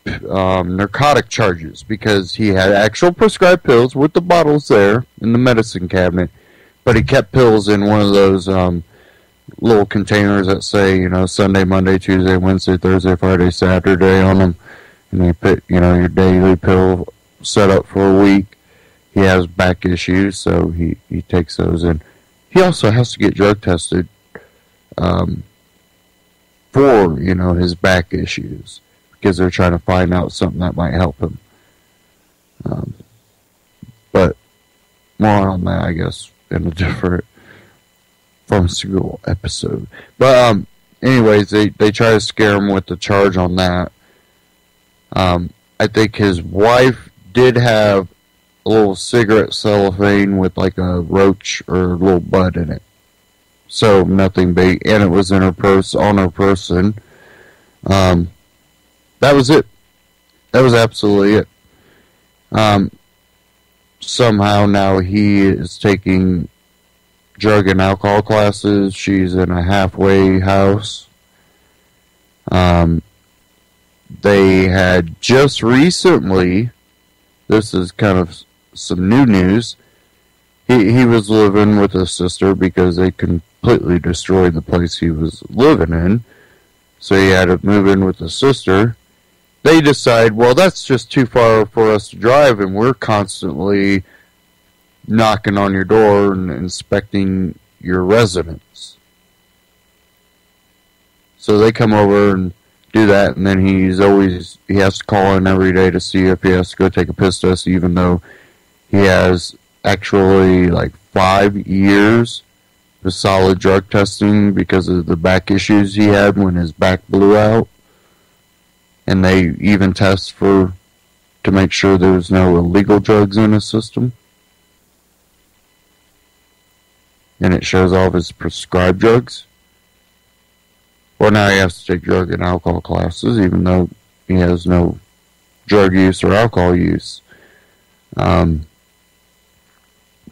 B: narcotic charges because he had actual prescribed pills with the bottles there in the medicine cabinet, but he kept pills in one of those little containers that say, Sunday, Monday, Tuesday, Wednesday, Thursday, Friday, Saturday on them, and you put, your daily pill set up for a week. He has back issues, so he takes those in. He also has to get drug tested for, his back issues, because they're trying to find out something that might help him. But more on that, I guess, in a different pharmaceutical episode. But anyways, they try to scare him with the charge on that. I think his wife did have a little cigarette cellophane with like a roach or a little bud in it. So nothing big, and it was in her purse, on her person. That was it. That was absolutely it. Somehow now he is taking drug and alcohol classes. She's in a halfway house. They had just recently, this is kind of some new news, he was living with his sister because they completely destroyed the place he was living in. So he had to move in with his sister. They decide, well, that's just too far for us to drive, and we're constantly knocking on your door and inspecting your residence. So they come over and do that, and then he has to call in every day to see if he has to go take a piss test, even though he has actually like 5 years of solid drug testing because of the back issues he had when his back blew out. And they even test to make sure there was no illegal drugs in his system. And it shows all of his prescribed drugs. Well, now he has to take drug and alcohol classes, even though he has no drug use or alcohol use.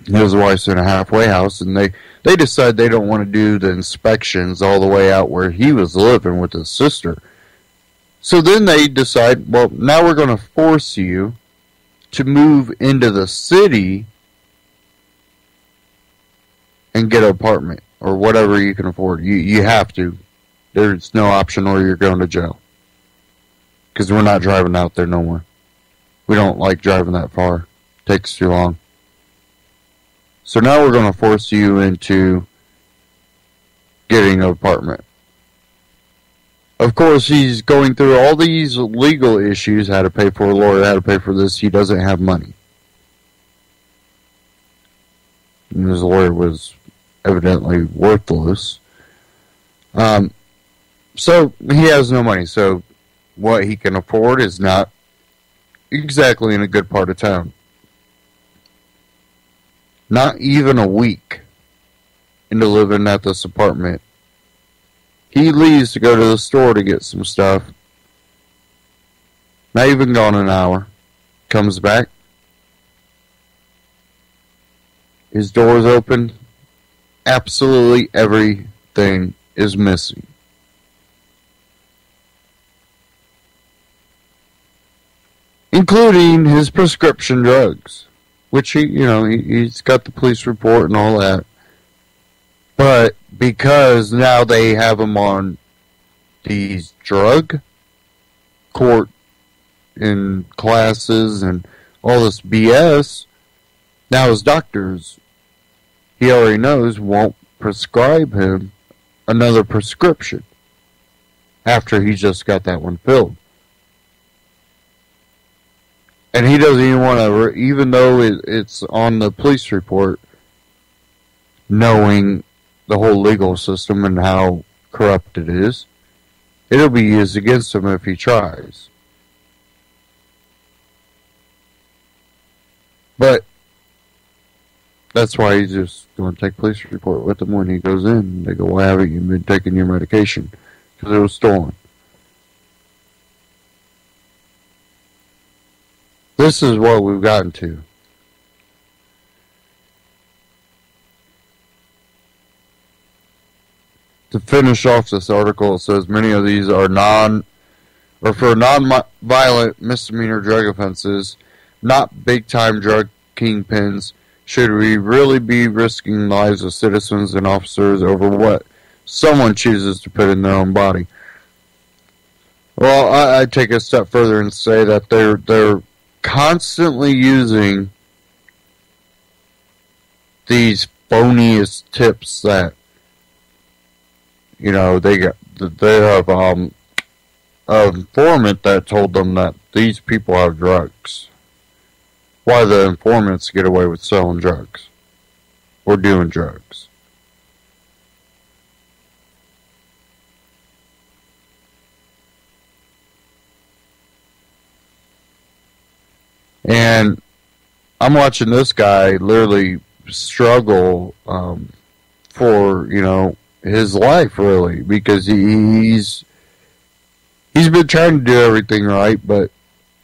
B: His wife's in a halfway house, and they decide they don't want to do the inspections all the way out where he was living with his sister. So then they decide, well, now we're going to force you to move into the city and get an apartment or whatever you can afford. You have to. There's no option or you're going to jail. Because we're not driving out there no more. We don't like driving that far. It takes too long. So now we're going to force you into getting an apartment. Of course, he's going through all these legal issues, how to pay for a lawyer, how to pay for this. He doesn't have money. And his lawyer was evidently worthless. So he has no money. So what he can afford is not exactly in a good part of town. Not even a week into living at this apartment. He leaves to go to the store to get some stuff. Not even gone an hour. Comes back. His door's open. Absolutely everything is missing. Including his prescription drugs. Which he's got the police report and all that. But because now they have him on these drug court and classes and all this BS, now his doctors, he already knows, won't prescribe him another prescription after he just got that one filled. And he doesn't even want to, even though it's on the police report, knowing the whole legal system and how corrupt it is, it'll be used against him if he tries. But that's why he's just going to take a police report with him when he goes in. They go, why haven't you been taking your medication? Because it was stolen. This is what we've gotten to. To finish off this article, it says many of these are for non-violent misdemeanor drug offenses, not big-time drug kingpins. Should we really be risking lives of citizens and officers over what someone chooses to put in their own body? Well, I take a step further and say that they're constantly using these phoniest tips that they have an informant that told them that these people have drugs. Why the informants get away with selling drugs or doing drugs? And I'm watching this guy literally struggle for, his life, really, because he's been trying to do everything right, but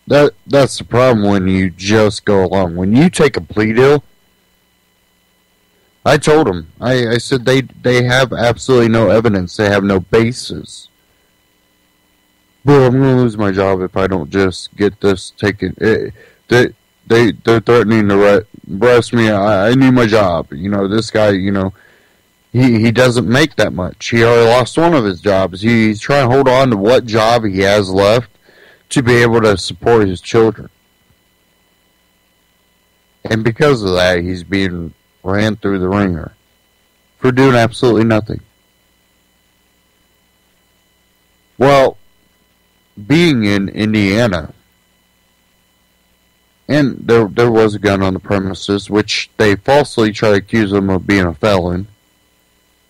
B: that's the problem when you just go along. When you take a plea deal, I told him, I said they have absolutely no evidence, they have no basis. Bro, I'm going to lose my job if I don't just get this taken. They're threatening to arrest me. I need my job. This guy, he doesn't make that much. He already lost one of his jobs. He's trying to hold on to what job he has left to be able to support his children. And because of that, he's being ran through the ringer for doing absolutely nothing. Well, being in Indiana, and there was a gun on the premises, which they falsely try to accuse him of being a felon,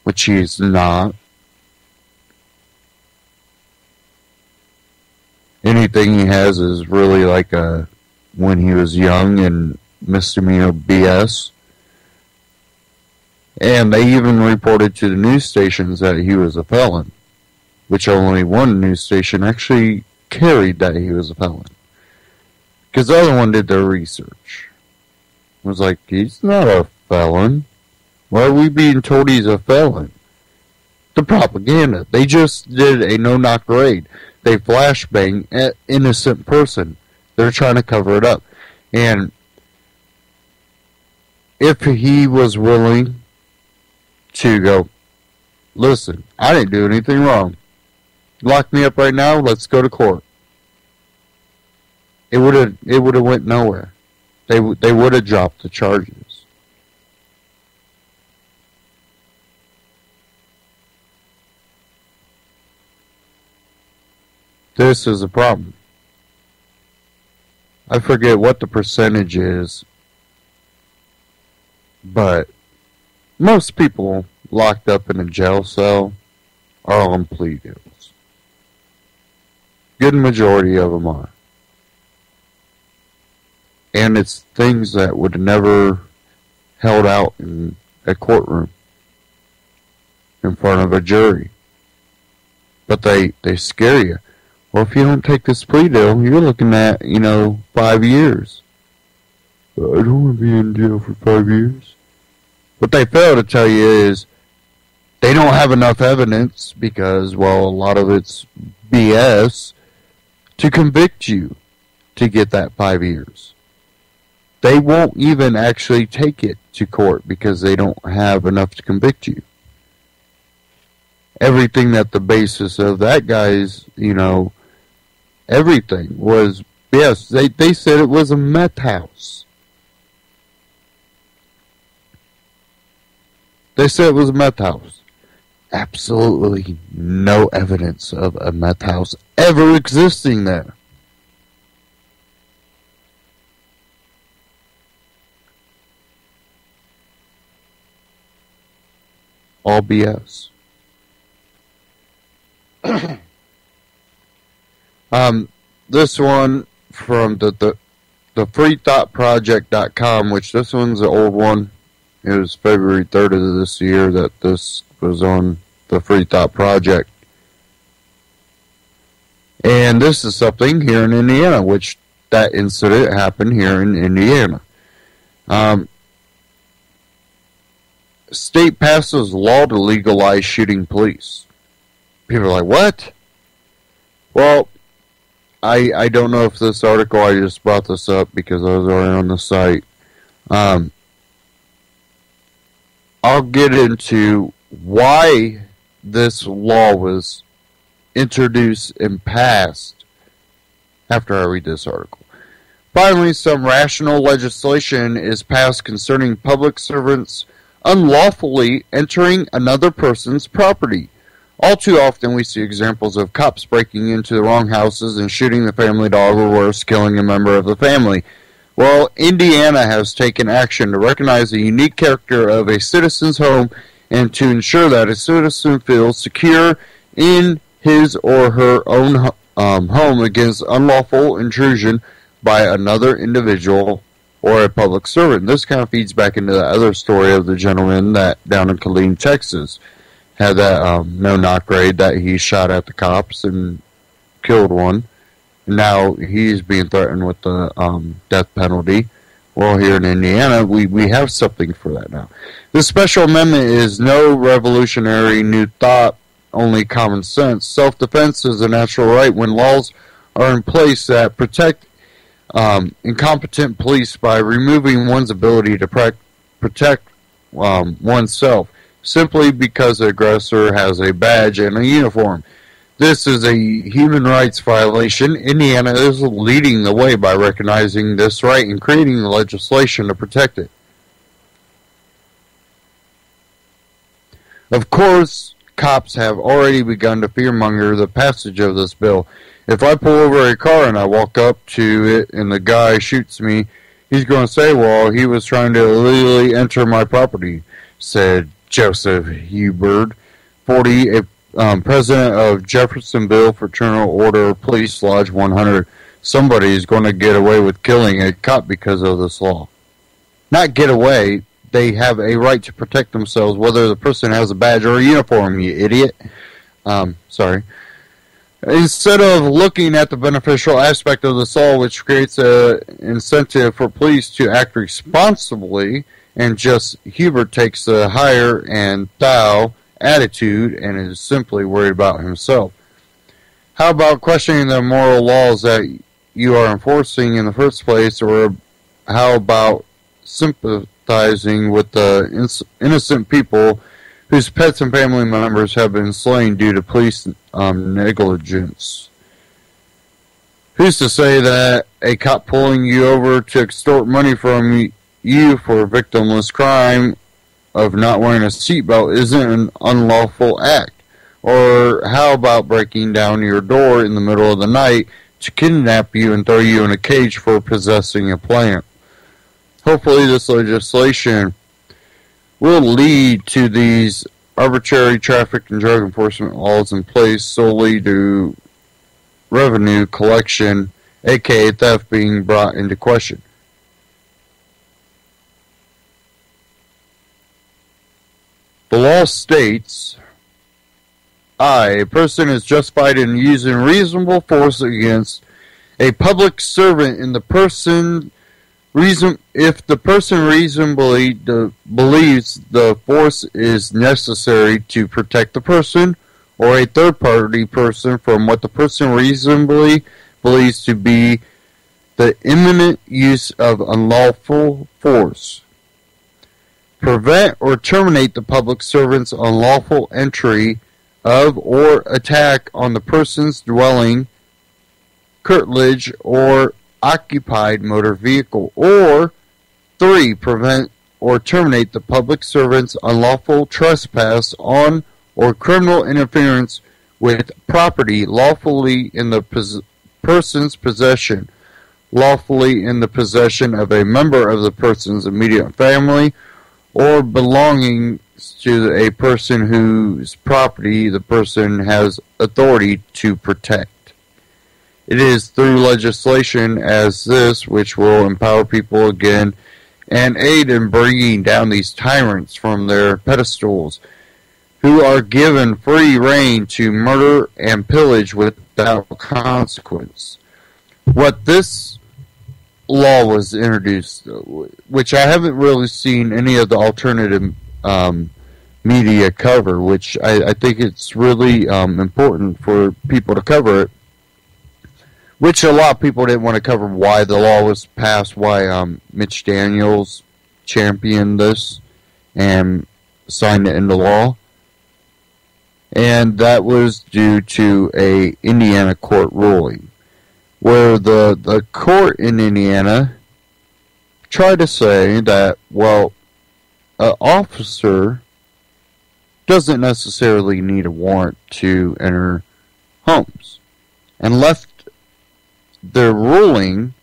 B: which he's not. Anything he has is really like when he was young and misdemeanor BS. And they even reported to the news stations that he was a felon, which only one news station actually carried that he was a felon. Because the other one did their research. It was like, he's not a felon. Why are we being told he's a felon? The propaganda. They just did a no-knock raid. They flashbang an innocent person. They're trying to cover it up. And if he was willing to go, listen, I didn't do anything wrong. Lock me up right now, let's go to court. It would have went nowhere. They would have dropped the charges. This is a problem. I forget what the percentage is, but most people locked up in a jail cell are on plea deals. Good majority of them are. And it's things that would have never held out in a courtroom in front of a jury. But they scare you. Well, if you don't take this plea deal, you're looking at, 5 years. I don't want to be in jail for 5 years. What they fail to tell you is they don't have enough evidence because, well, a lot of it's BS to convict you to get that 5 years. They won't even actually take it to court because they don't have enough to convict you. Everything that the basis of that guy's, everything was, yes, they said it was a meth house. They said it was a meth house. Absolutely no evidence of a meth house ever existing there. All BS. This one from the freethoughtproject.com, which this one's an old one. It was February 3rd of this year that this was on the Free Thought Project. And this is something here in Indiana, which that incident happened here in Indiana. State passes law to legalize shooting police. People are like, what? Well, I don't know if this article, I just brought this up because I was already on the site. I'll get into why this law was introduced and passed after I read this article. Finally, some rational legislation is passed concerning public servants unlawfully entering another person's property. All too often we see examples of cops breaking into the wrong houses and shooting the family dog or worse, killing a member of the family. Well, Indiana has taken action to recognize the unique character of a citizen's home and to ensure that a citizen feels secure in his or her own home against unlawful intrusion by another individual or a public servant. This kind of feeds back into the other story of the gentleman that down in Killeen, Texas, had that no-knock raid that he shot at the cops and killed one. Now he's being threatened with the death penalty. Well, here in Indiana, we have something for that now. This special amendment is no revolutionary new thought, only common sense. Self-defense is a natural right when laws are in place that protect incompetent police by removing one's ability to protect oneself simply because the aggressor has a badge and a uniform. This is a human rights violation. Indiana is leading the way by recognizing this right and creating the legislation to protect it. Of course, cops have already begun to fearmonger the passage of this bill. If I pull over a car and I walk up to it and the guy shoots me, he's going to say, well, he was trying to illegally enter my property, said Joseph Hubert, 40, president of Jeffersonville Fraternal Order Police Lodge 100. Somebody is going to get away with killing a cop because of this law. Not get away. They have a right to protect themselves, whether the person has a badge or a uniform, you idiot. Sorry. Instead of looking at the beneficial aspect of this law, which creates an incentive for police to act responsibly, and just Hubert takes the higher and thou attitude and is simply worried about himself. How about questioning the moral laws that you are enforcing in the first place, or how about sympathizing with the innocent people whose pets and family members have been slain due to police negligence? Who's to say that a cop pulling you over to extort money from you for victimless crime of not wearing a seatbelt isn't an unlawful act? Or how about breaking down your door in the middle of the night to kidnap you and throw you in a cage for possessing a plant? Hopefully this legislation will lead to these arbitrary traffic and drug enforcement laws in place solely to revenue collection, aka theft, being brought into question. The law states, a person is justified in using reasonable force against a public servant if the person reasonably believes the force is necessary to protect the person or a third-party person from what the person reasonably believes to be the imminent use of unlawful force. Prevent or terminate the public servant's unlawful entry of or attack on the person's dwelling, curtilage, or occupied motor vehicle. Or 3. Prevent or terminate the public servant's unlawful trespass on or criminal interference with property lawfully in the person's possession, lawfully in the possession of a member of the person's immediate family, or belonging to a person whose property the person has authority to protect. It is through legislation as this which will empower people again and aid in bringing down these tyrants from their pedestals, who are given free rein to murder and pillage without consequence. What this law was introduced, which I haven't really seen any of the alternative media cover, which I think it's really important for people to cover it, which a lot of people didn't want to cover why the law was passed, why Mitch Daniels championed this and signed it into law. And that was due to a Indiana court ruling, where the court in Indiana tried to say that, well, an officer doesn't necessarily need a warrant to enter homes, and left their ruling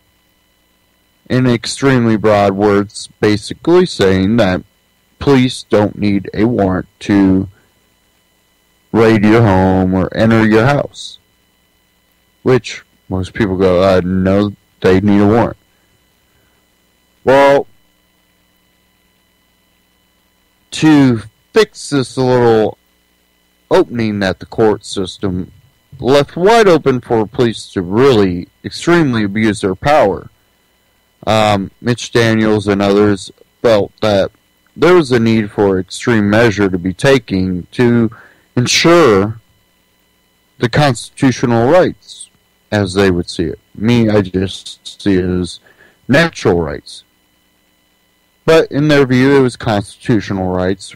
B: in extremely broad words, basically saying that police don't need a warrant to raid your home or enter your house. Which most people go, no, they need a warrant. Well, to fix this little opening that the court system left wide open for police to really extremely abuse their power, Mitch Daniels and others felt that there was a need for extreme measure to be taken to ensure the constitutional rights, as they would see it. Me, I just see it as natural rights. But in their view, it was constitutional rights,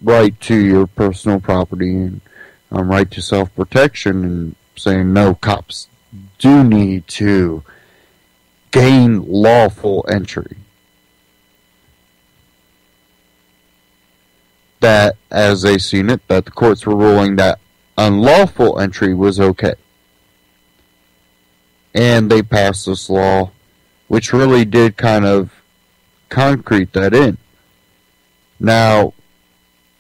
B: right to your personal property and right to self-protection and saying, no, cops do need to gain lawful entry. That, as they seen it, that the courts were ruling that unlawful entry was okay. And they passed this law, which really did kind of concrete that in. Now,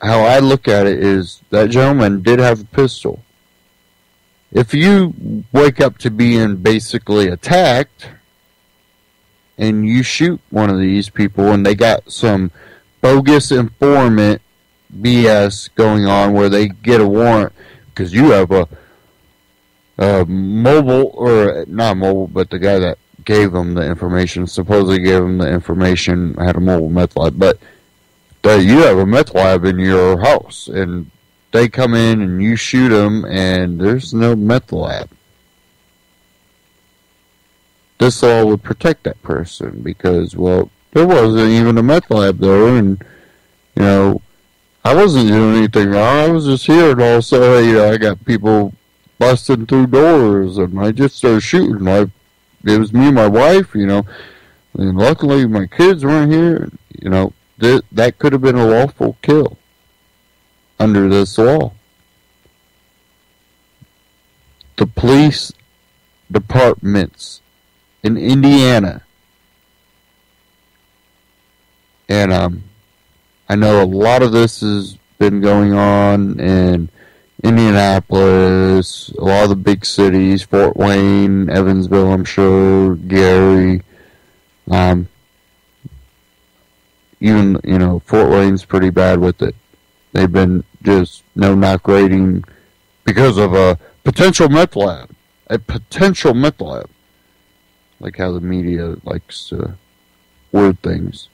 B: how I look at it is that gentleman did have a pistol. If you wake up to being basically attacked and you shoot one of these people and they got some bogus informant BS going on where they get a warrant because you have a mobile, or not mobile, but the guy that gave them the information, supposedly gave them the information, had a mobile meth lab, but that you have a meth lab in your house and they come in and you shoot them and there's no meth lab. This law would protect that person because, well, there wasn't even a meth lab there, and, you know, I wasn't doing anything wrong. I was just here, and also, you know, I got people busting through doors, and I just started shooting. It was me and my wife, you know, and luckily my kids weren't here. You know, that could have been a lawful kill under this law. The police departments in Indiana, and I know a lot of this has been going on in Indianapolis, a lot of the big cities, Fort Wayne, Evansville, I'm sure, Gary, even, you know, Fort Wayne's pretty bad with it. They've been just no-knock rating because of a potential meth lab. A potential meth lab. Like how the media likes to word things.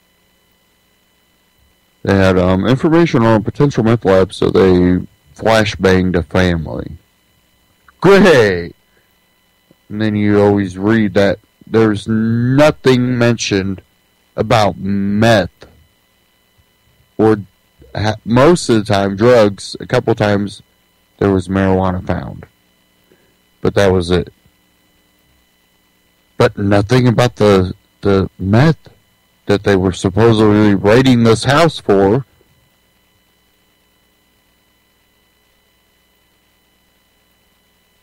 B: They had information on a potential meth lab, so they flashbanged a family. Great! And then you always read that there's nothing mentioned about meth. Or most of the time, drugs. A couple times, there was marijuana found. But that was it. But nothing about the meth that they were supposedly raiding this house for.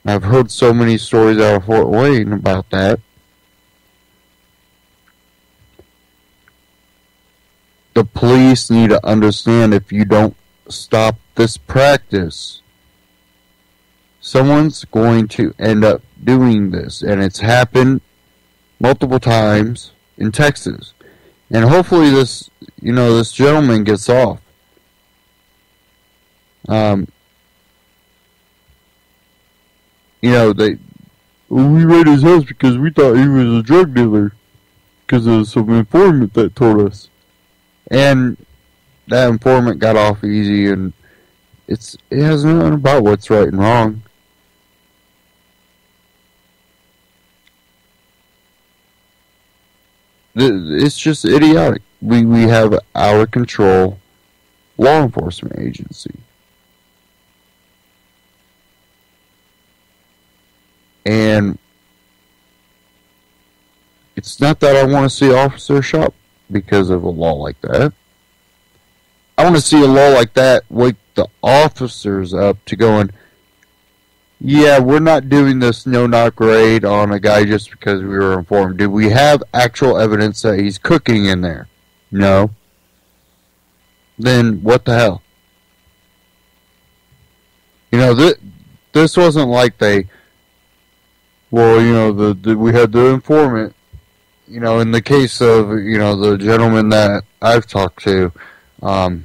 B: I've heard so many stories out of Fort Wayne about that. The police need to understand, if you don't stop this practice, someone's going to end up doing this. And it's happened multiple times in Texas. And hopefully this gentleman gets off. We raided his house because we thought he was a drug dealer. Because of some informant that told us. And that informant got off easy, and it has nothing about what's right and wrong. It's just idiotic. We have out of control law enforcement agency. And it's not that I want to see officers shot because of a law like that. I want to see a law like that wake the officers up to going, yeah, we're not doing this no-knock raid on a guy just because we were informed. Do we have actual evidence that he's cooking in there? No. Then what the hell? You know, this wasn't like we had the informant. You know, in the case of, the gentleman that I've talked to, the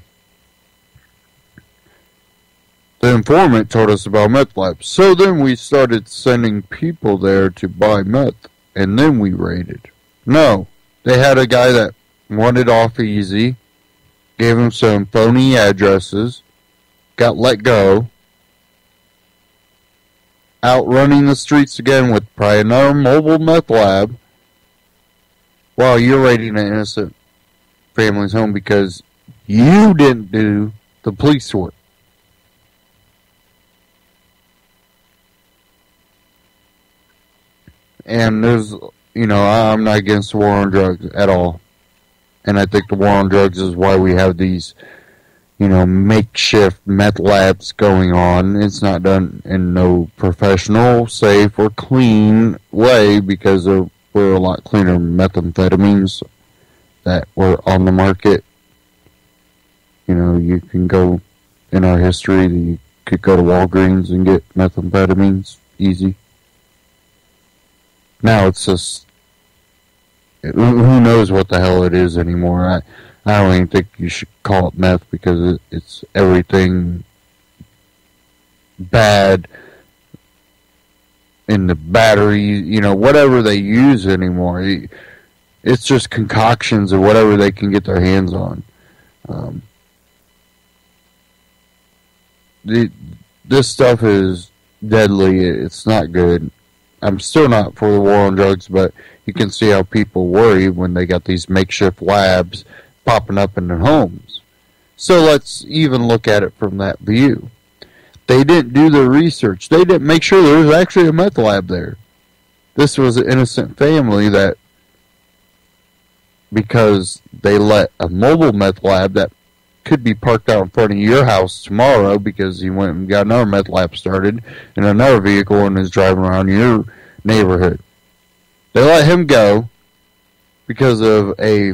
B: informant told us about meth labs. So then we started sending people there to buy meth, and then we raided. No, they had a guy that wanted off easy, gave him some phony addresses, got let go, out running the streets again with probably another mobile meth lab, while you're raiding an innocent family's home because you didn't do the police work. And there's, I'm not against the war on drugs at all. And I think the war on drugs is why we have these, makeshift meth labs going on. It's not done in no professional, safe, or clean way because there were a lot cleaner methamphetamines that were on the market. You can go in our history, you could go to Walgreens and get methamphetamines easy. Now it's just, who knows what the hell it is anymore. I don't even think you should call it meth because it's everything bad in the battery, whatever they use anymore. It's just concoctions of whatever they can get their hands on. This stuff is deadly. It's not good. I'm still not for the war on drugs, but you can see how people worry when they got these makeshift labs popping up in their homes. So let's even look at it from that view. They didn't do their research. They didn't make sure there was actually a meth lab there. This was an innocent family that, because they let a mobile meth lab that could be parked out in front of your house tomorrow because he went and got another meth lab started in another vehicle and is driving around your neighborhood. They let him go because of a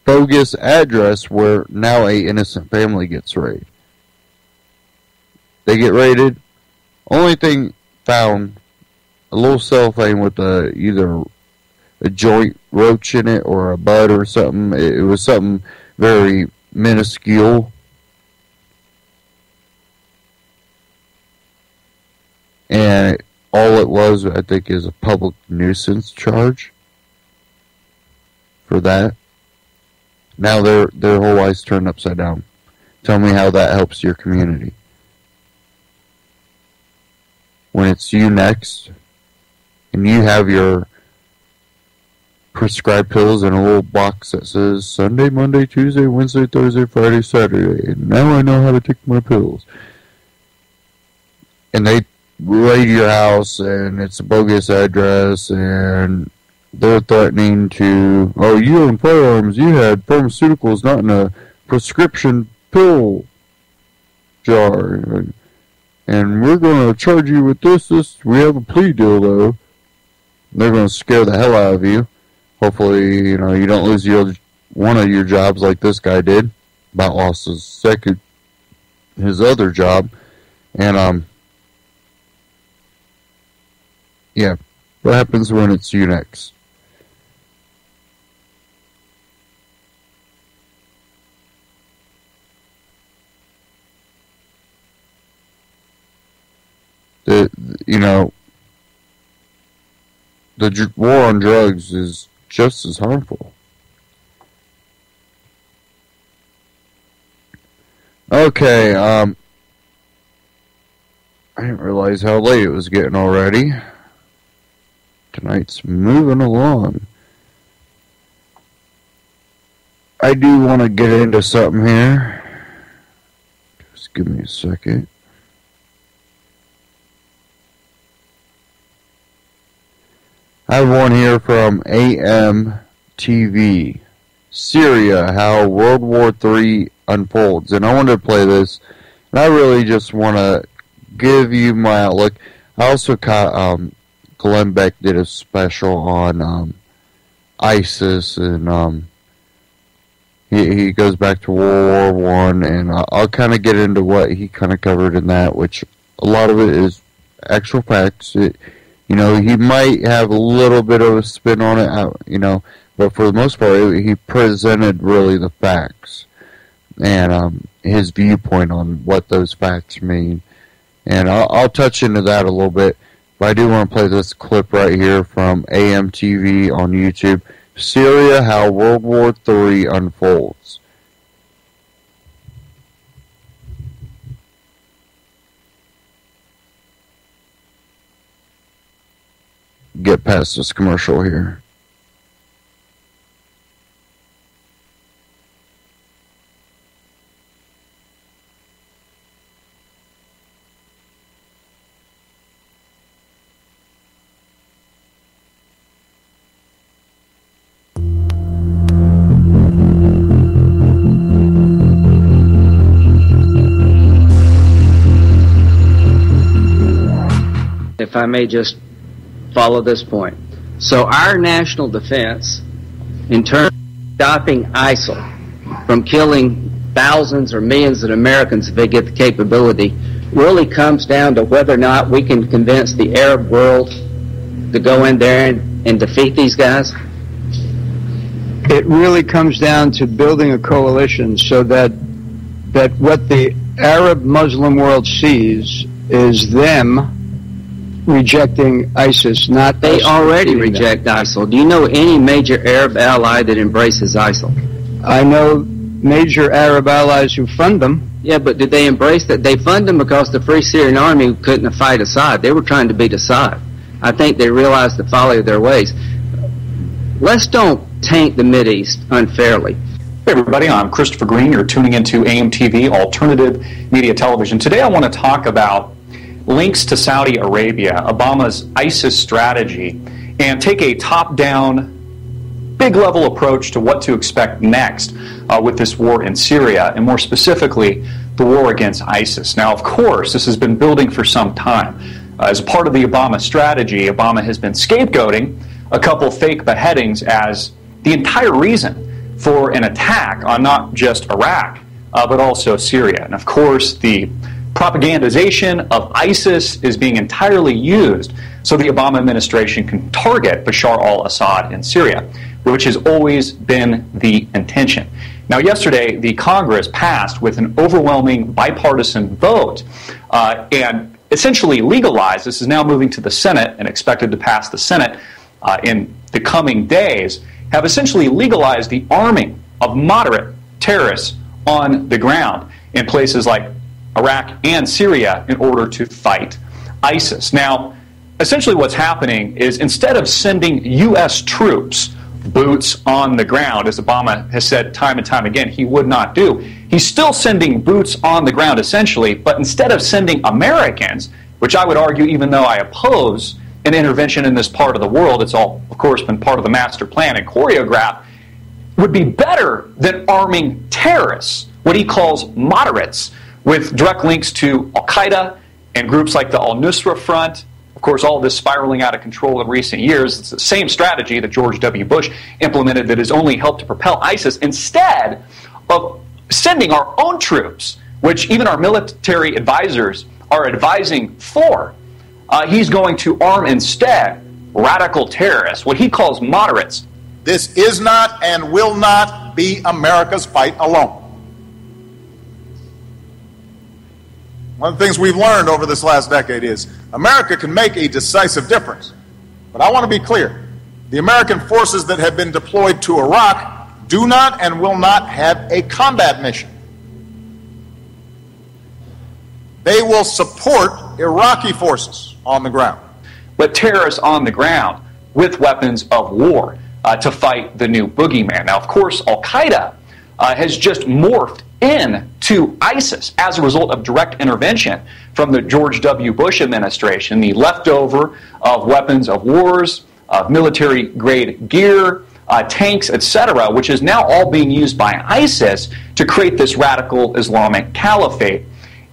B: bogus address where now a innocent family gets raided. They get raided. Only thing found, a little cellophane with either a joint roach in it or a bud or something. It was something very minuscule. And all it was, I think, is a public nuisance charge for that. Now their whole life's turned upside down. Tell me how that helps your community. When it's you next, and you have your prescribed pills in a little box that says Sunday, Monday, Tuesday, Wednesday, Thursday, Friday, Saturday, and now I know how to take my pills. And they raid your house, and it's a bogus address, and they're threatening to, you own firearms, you had pharmaceuticals not in a prescription pill jar, and we're going to charge you with this, we have a plea deal though. They're going to scare the hell out of you. Hopefully, you don't lose one of your jobs like this guy did. About lost his other job. And, yeah. What happens when it's you next? The war on drugs is just as harmful. Okay, I didn't realize how late it was getting already. Tonight's moving along. I do want to get into something here. Just give me a second. I have one here from AMTV. Syria, how World War III unfolds. And I wanted to play this. And I really just want to give you my outlook. I also caught, Glenn Beck did a special on ISIS. And he goes back to World War I. And I'll kind of get into what he kind of covered in that. Which a lot of it is actual facts. He might have a little bit of a spin on it, but for the most part, he presented really the facts and his viewpoint on what those facts mean. And I'll touch into that a little bit, but I do want to play this clip right here from AMTV on YouTube. Syria, how World War III unfolds. Get past this commercial here.
E: if I may just follow this point. So our national defense, in terms of stopping ISIL from killing thousands or millions of Americans if they get the capability, really comes down to whether or not we can convince the Arab world to go in there and defeat these guys?
F: It really comes down to building a coalition so that what the Arab Muslim world sees is them rejecting ISIS, not
E: they
F: us
E: already
F: defeating
E: reject
F: them.
E: ISIL. Do you know any major Arab ally that embraces ISIL?
F: I know major Arab allies who fund them.
E: Yeah, but did they embrace that? They fund them because the Free Syrian Army couldn't fight Assad. They were trying to beat Assad. I think they realized the folly of their ways. Let's don't taint the Mideast unfairly.
G: Hey everybody, I'm Christopher Green. You're tuning into AMTV, Alternative Media Television. Today I want to talk about links to Saudi Arabia, Obama's ISIS strategy, and take a top-down, big-level approach to what to expect next with this war in Syria, and more specifically, the war against ISIS. Now, of course, this has been building for some time. As part of the Obama strategy, Obama has been scapegoating a couple fake beheadings as the entire reason for an attack on not just Iraq, but also Syria. And of course, the propagandization of ISIS is being entirely used so the Obama administration can target Bashar al-Assad in Syria, which has always been the intention. Now, yesterday, the Congress passed with an overwhelming bipartisan vote and essentially legalized. This is now moving to the Senate and expected to pass the Senate in the coming days, have essentially legalized the arming of moderate terrorists on the ground in places like Iraq and Syria in order to fight ISIS. Now, essentially what's happening is instead of sending U.S. troops, boots on the ground, as Obama has said time and time again he would not do, he's still sending boots on the ground essentially, but instead of sending Americans, which I would argue, even though I oppose an intervention in this part of the world, it's all, of course, been part of the master plan and choreographed, would be better than arming terrorists, what he calls moderates, with direct links to Al-Qaeda and groups like the Al-Nusra Front. Of course, all of this spiraling out of control in recent years. It's the same strategy that George W. Bush implemented that has only helped to propel ISIS, instead of sending our own troops, which even our military advisors are advising for. He's going to arm instead radical terrorists, what he calls moderates.
H: This is not and will not be America's fight alone. One of the things we've learned over this last decade is America can make a decisive difference. But I want to be clear. The American forces that have been deployed to Iraq do not and will not have a combat mission. They will support Iraqi forces on the ground.
G: But terrorists on the ground with weapons of war to fight the new boogeyman. Now, of course, Al-Qaeda has just morphed into ISIS as a result of direct intervention from the George W. Bush administration, the leftover of weapons of wars, of military-grade gear, tanks, etc., which is now all being used by ISIS to create this radical Islamic caliphate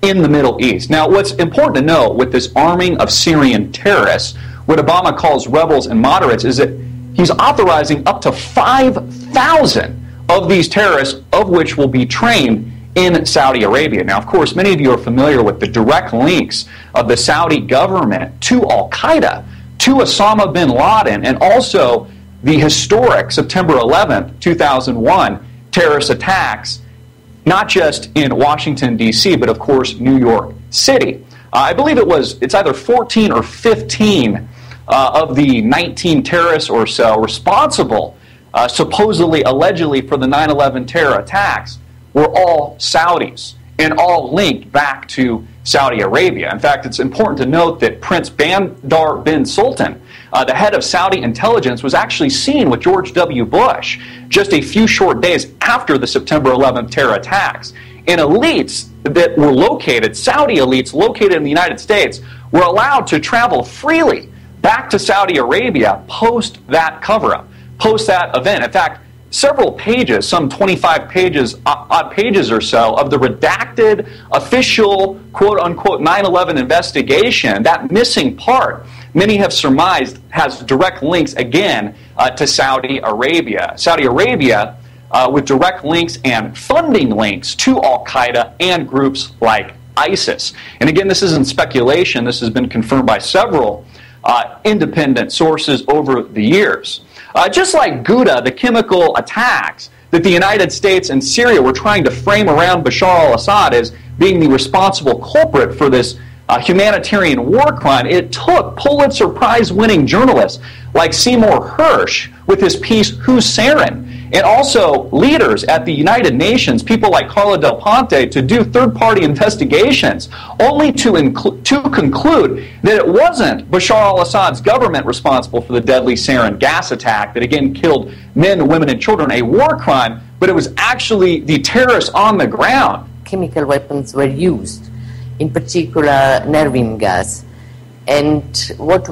G: in the Middle East. Now, what's important to know with this arming of Syrian terrorists, what Obama calls rebels and moderates, is that he's authorizing up to 5,000 of these terrorists, of which will be trained in Saudi Arabia. Now, of course, many of you are familiar with the direct links of the Saudi government to Al-Qaeda, to Osama bin Laden, and also the historic September 11th, 2001 terrorist attacks, not just in Washington, D.C., but of course, New York City. I believe it's either 14 or 15 of the 19 terrorists or so responsible, supposedly, allegedly, for the 9/11 terror attacks were all Saudis and all linked back to Saudi Arabia. In fact, it's important to note that Prince Bandar bin Sultan, the head of Saudi intelligence, was actually seen with George W. Bush just a few short days after the September 11th terror attacks. And elites that were located, Saudi elites located in the United States, were allowed to travel freely back to Saudi Arabia post that cover-up, post that event. In fact, several pages, some 25 pages, odd pages or so, of the redacted official quote-unquote 9/11 investigation. That missing part, many have surmised, has direct links again to Saudi Arabia. Saudi Arabia with direct links and funding links to Al-Qaeda and groups like ISIS. And again, this isn't speculation. This has been confirmed by several independent sources over the years. Just like Ghouta, the chemical attacks that the United States and Syria were trying to frame around Bashar al-Assad as being the responsible culprit for this humanitarian war crime, it took Pulitzer Prize-winning journalists like Seymour Hersh with his piece Who's Sarin, and also leaders at the United Nations, people like Carla Del Ponte, to do third-party investigations, only to conclude that it wasn't Bashar al-Assad's government responsible for the deadly sarin gas attack that again killed men, women, and children, a war crime, but it was actually the terrorists on the ground.
I: Chemical weapons were used, in particular nervine gas, and what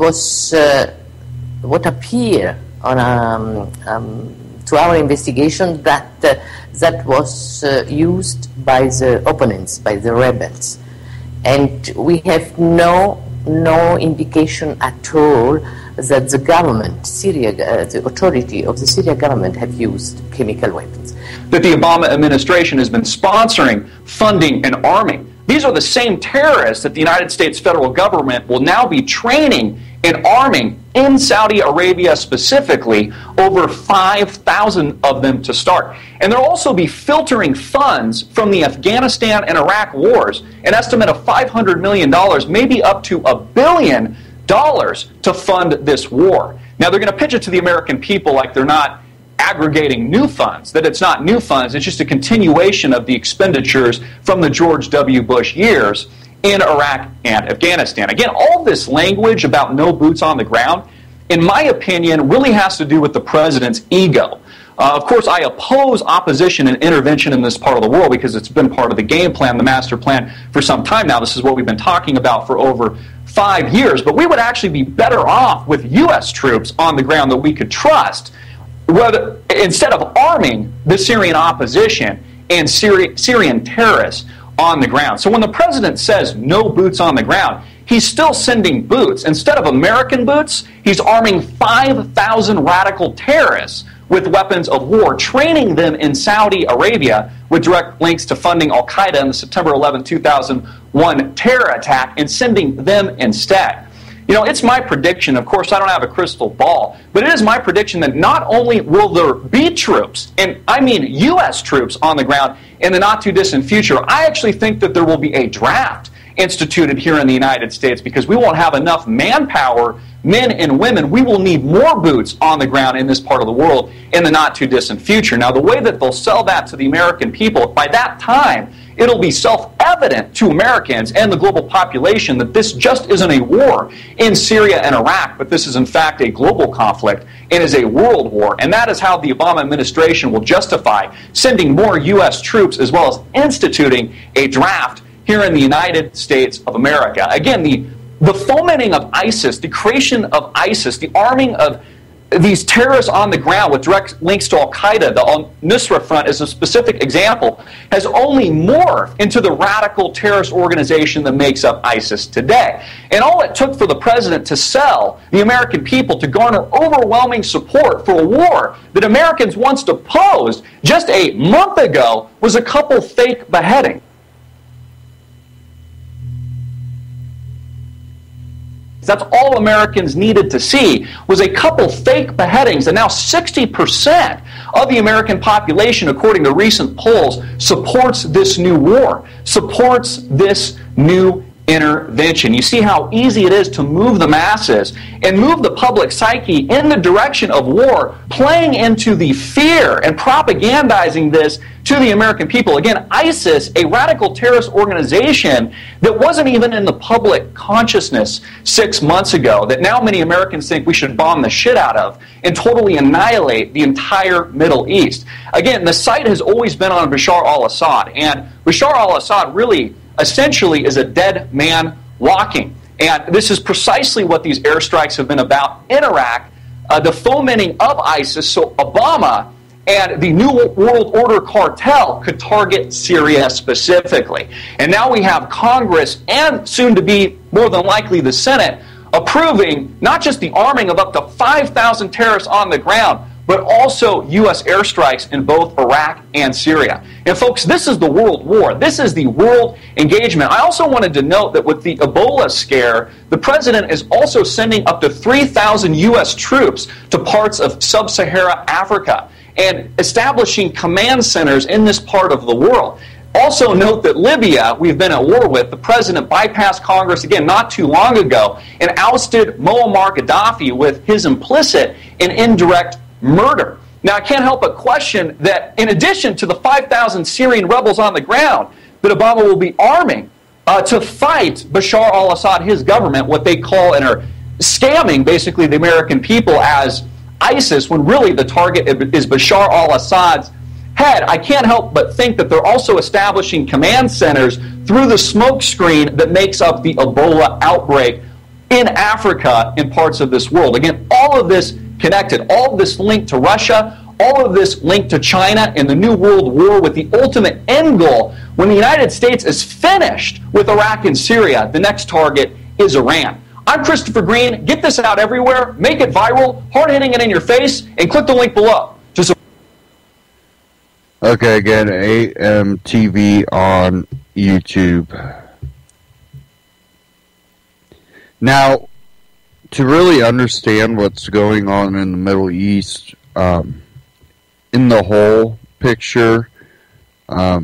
I: appeared on to our investigation that that was used by the opponents, by the rebels, and we have no indication at all that the government, Syria, the authority of the Syria government, have used chemical weapons.
G: That the Obama administration has been sponsoring, funding, and arming. These are the same terrorists that the United States federal government will now be training and arming in Saudi Arabia specifically, over 5,000 of them to start. And they'll also be filtering funds from the Afghanistan and Iraq wars, an estimate of $500 million, maybe up to $1 billion to fund this war. Now they're going to pitch it to the American people like they're not aggregating new funds, that it's not new funds, it's just a continuation of the expenditures from the George W. Bush years in Iraq and Afghanistan. Again, all this language about no boots on the ground, in my opinion, really has to do with the president's ego. Of course, I oppose opposition and intervention in this part of the world because it's been part of the game plan, the master plan, for some time now. This is what we've been talking about for over 5 years. But we would actually be better off with U.S. troops on the ground that we could trust, whether, instead of arming the Syrian opposition and Syrian terrorists on the ground. So when the president says no boots on the ground, he's still sending boots. Instead of American boots, he's arming 5,000 radical terrorists with weapons of war, training them in Saudi Arabia with direct links to funding Al-Qaeda in the September 11, 2001 terror attack, and sending them instead. You know, it's my prediction, of course I don't have a crystal ball, but it is my prediction that not only will there be troops, and I mean U.S. troops on the ground in the not-too-distant future, I actually think that there will be a draft instituted here in the United States because we won't have enough manpower, men and women. We will need more boots on the ground in this part of the world in the not-too-distant future. Now, the way that they'll sell that to the American people, by that time, it'll be self-evident to Americans and the global population that this just isn't a war in Syria and Iraq, but this is in fact a global conflict and is a world war. And that is how the Obama administration will justify sending more U.S. troops as well as instituting a draft here in the United States of America. Again, the fomenting of ISIS, the creation of ISIS, the arming of these terrorists on the ground with direct links to Al-Qaeda, the Al-Nusra Front is a specific example, has only morphed into the radical terrorist organization that makes up ISIS today. And all it took for the president to sell the American people to garner overwhelming support for a war that Americans once opposed just a month ago was a couple fake beheadings. That's all Americans needed to see was a couple fake beheadings, and now 60% of the American population, according to recent polls, supports this new war, supports this new intervention. You see how easy it is to move the masses and move the public psyche in the direction of war, playing into the fear and propagandizing this to the American people. Again, ISIS, a radical terrorist organization that wasn't even in the public consciousness 6 months ago, that now many Americans think we should bomb the shit out of and totally annihilate the entire Middle East. Again, the sight has always been on Bashar al-Assad, and Bashar al-Assad really essentially is a dead man walking. And this is precisely what these airstrikes have been about in Iraq, the fomenting of ISIS. So Obama and the New World Order cartel could target Syria specifically. And now we have Congress and soon to be more than likely the Senate approving not just the arming of up to 5,000 terrorists on the ground, but also U.S. airstrikes in both Iraq and Syria. And folks, this is the world war. This is the world engagement. I also wanted to note that with the Ebola scare, the president is also sending up to 3,000 U.S. troops to parts of sub-Saharan Africa and establishing command centers in this part of the world. Also note that Libya, we've been at war with, the president bypassed Congress again not too long ago and ousted Muammar Gaddafi with his implicit and indirect murder. Now, I can't help but question that in addition to the 5,000 Syrian rebels on the ground that Obama will be arming to fight Bashar al-Assad, his government, what they call and are scamming basically the American people as ISIS, when really the target is Bashar al-Assad's head. I can't help but think that they're also establishing command centers through the smoke screen that makes up the Ebola outbreak in Africa and parts of this world. Again, all of this connected, all of this linked to Russia, all of this linked to China and the New World War, with the ultimate end goal. When the United States is finished with Iraq and Syria, the next target is Iran. I'm Christopher Green. Get this out everywhere. Make it viral, hard-hitting it in your face, and click the link below.
B: Okay, again, AMTV on YouTube. Now, to really understand what's going on in the Middle East, in the whole picture, I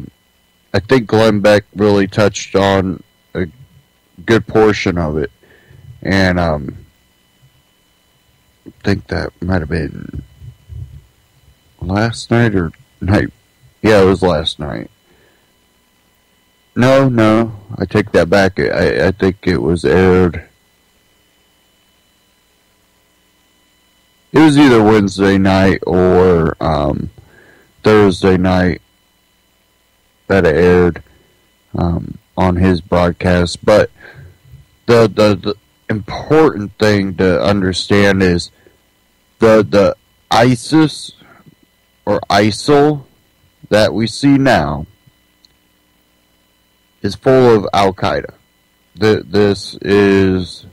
B: think Glenn Beck really touched on a good portion of it. And I think that might have been last night or night. Yeah, it was last night. No, I take that back. I think it was aired. It was either Wednesday night or Thursday night that it aired on his broadcast. But the important thing to understand is the ISIS or ISIL that we see now is full of Al-Qaeda. This is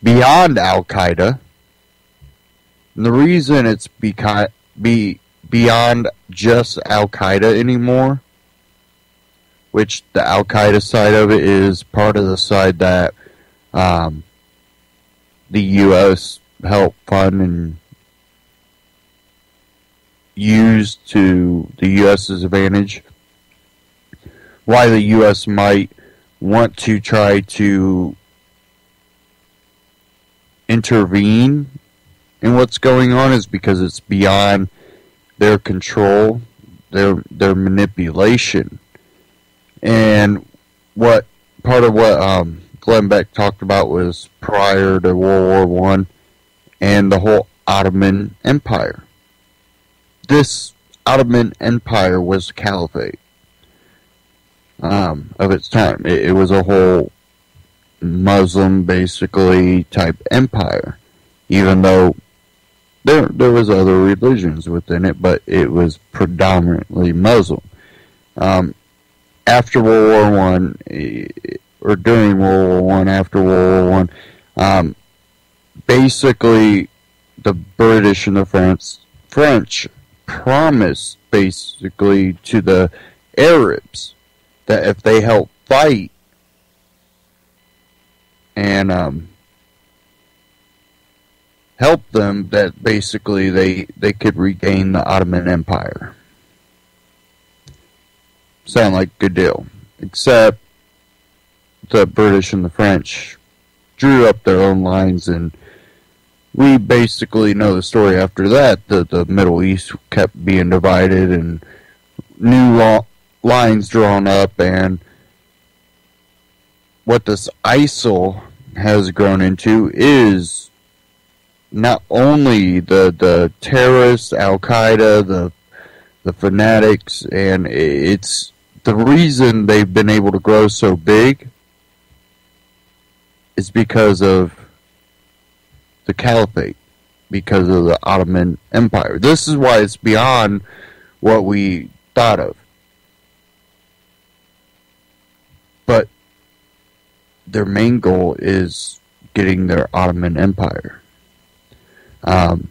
B: beyond Al-Qaeda. And the reason it's beyond just Al-Qaeda anymore, which the Al-Qaeda side of it is part of the side that the U.S. helped fund and used to the U.S.'s advantage. Why the U.S. might want to try to intervene in what's going on is because it's beyond their control, their manipulation. And what part of what Glenn Beck talked about was prior to World War I and the whole Ottoman Empire. This Ottoman Empire was a caliphate of its time. It was a whole Muslim, basically, type empire, even though there was other religions within it, but it was predominantly Muslim. After World War I, or during World War I, after World War I, basically the British and the French promised basically to the Arabs that if they help fight and help them, that basically they could regain the Ottoman Empire. Sound like a good deal. Except the British and the French drew up their own lines, and we basically know the story after that. The Middle East kept being divided and new lines drawn up, and what this ISIL has grown into is not only the terrorists, Al-Qaeda, the fanatics, and it's the reason they've been able to grow so big is because of the caliphate, because of the Ottoman Empire. This is why it's beyond what we thought of. But their main goal is getting their Ottoman Empire. And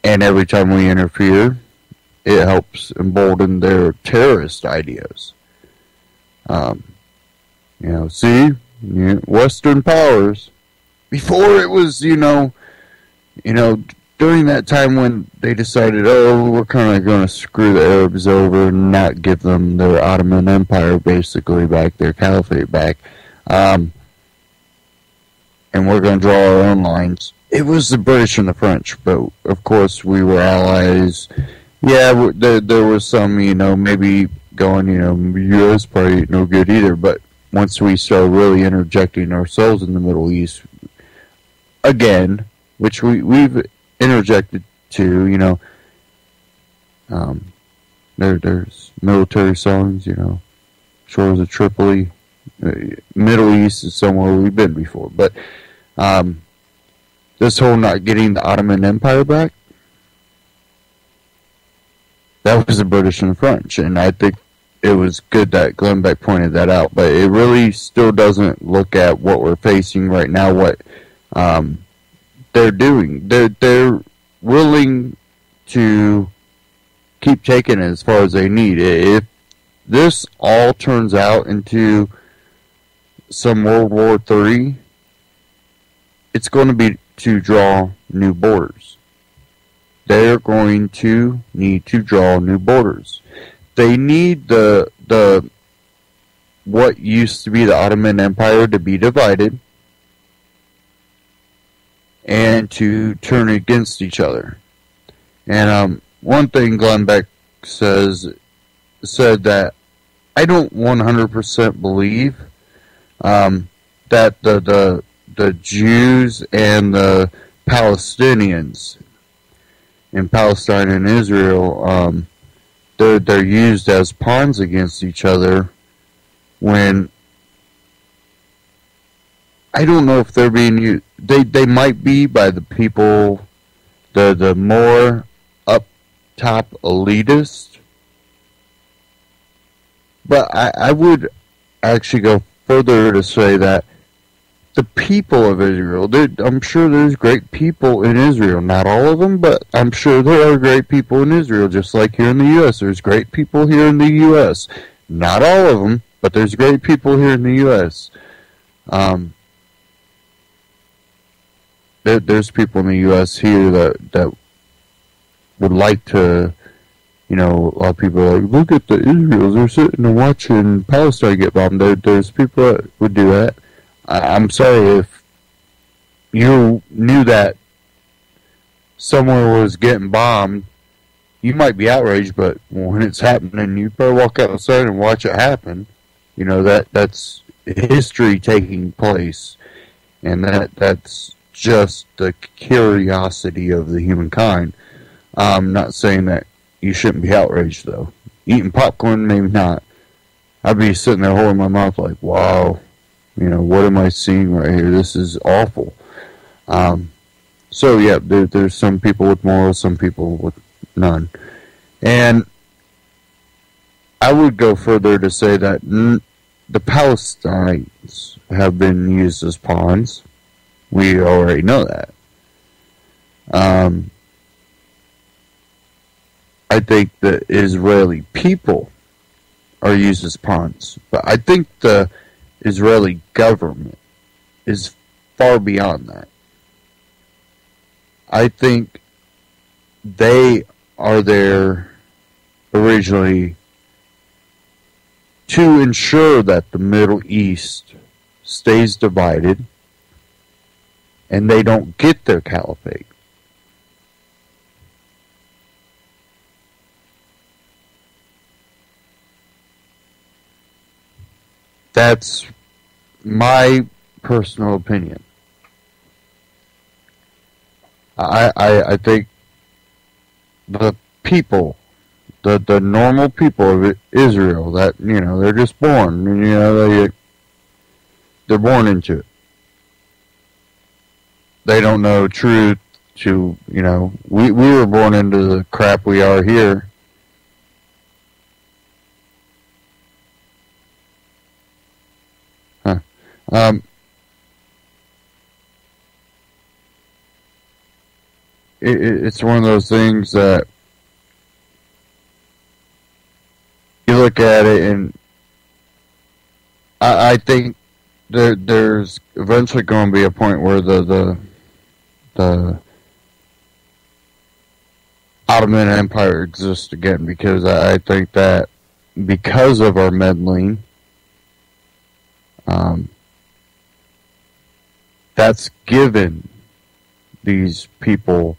B: every time we interfere, it helps embolden their terrorist ideas. See, Western powers. Before it was, during that time when they decided, we're kind of going to screw the Arabs over and not give them their Ottoman Empire basically back, their caliphate back, and we're going to draw our own lines. It was the British and the French, but of course we were allies. Yeah, there was some, maybe going, the U.S. probably ain't no good either, but once we started really interjecting ourselves in the Middle East, again, which we've interjected to, there's military songs, Shores of Tripoli, Middle East is somewhere we've been before, but this whole not getting the Ottoman Empire back, that was the British and the French, and I think it was good that Glenn Beck pointed that out, but it really still doesn't look at what we're facing right now, what they're doing. They're willing to keep taking it as far as they need. If this all turns out into some World War III, it's going to be to draw new borders. They're going to need to draw new borders. They need the what used to be the Ottoman Empire to be divided and to turn against each other. And one thing Glenn Beck said that I don't 100% believe that the Jews and the Palestinians in Palestine and Israel, they're used as pawns against each other, when I don't know if they're being used. They might be by the people, the more up top elitist, but I would actually go further to say that the people of Israel, I'm sure there's great people in Israel. Not all of them, but I'm sure there are great people in Israel, just like here in the U.S. There's great people here in the U.S. Not all of them, but there's great people here in the U.S. There's people in the U.S. here that would like to, a lot of people are like, look at the Israels, they're sitting and watching Palestine get bombed. There's people that would do that. I'm sorry if you knew that somewhere was getting bombed, you might be outraged, but when it's happening, you better walk outside and watch it happen. That's history taking place, and that's just the curiosity of the humankind. I'm not saying that you shouldn't be outraged, though. Eating popcorn, maybe not. I'd be sitting there holding my mouth like, wow. What am I seeing right here? This is awful. So, yeah, there's some people with morals, some people with none. And I would go further to say that the Palestinians have been used as pawns. We already know that. I think the Israeli people are used as pawns. But I think the Israeli government is far beyond that. I think they are there originally to ensure that the Middle East stays divided and they don't get their caliphate. That's my personal opinion. I think the people, the normal people of Israel, that, they're just born, they're born into it. They don't know truth, to, we were born into the crap we are here. It's one of those things that you look at it, and I think there's eventually going to be a point where the Ottoman Empire exists again, because I think that because of our meddling, that's given these people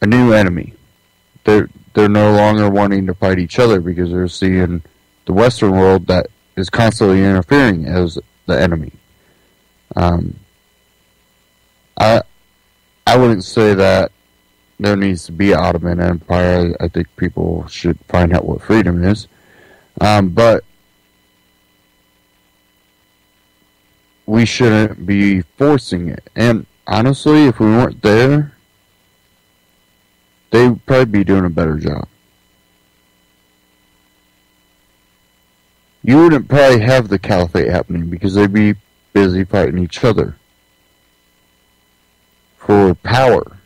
B: a new enemy. They're no longer wanting to fight each other because they're seeing the Western world that is constantly interfering as the enemy. I wouldn't say that there needs to be an Ottoman Empire. I think people should find out what freedom is. But we shouldn't be forcing it. And honestly, if we weren't there, they would probably be doing a better job. You wouldn't probably have the caliphate happening because they'd be busy fighting each other for power.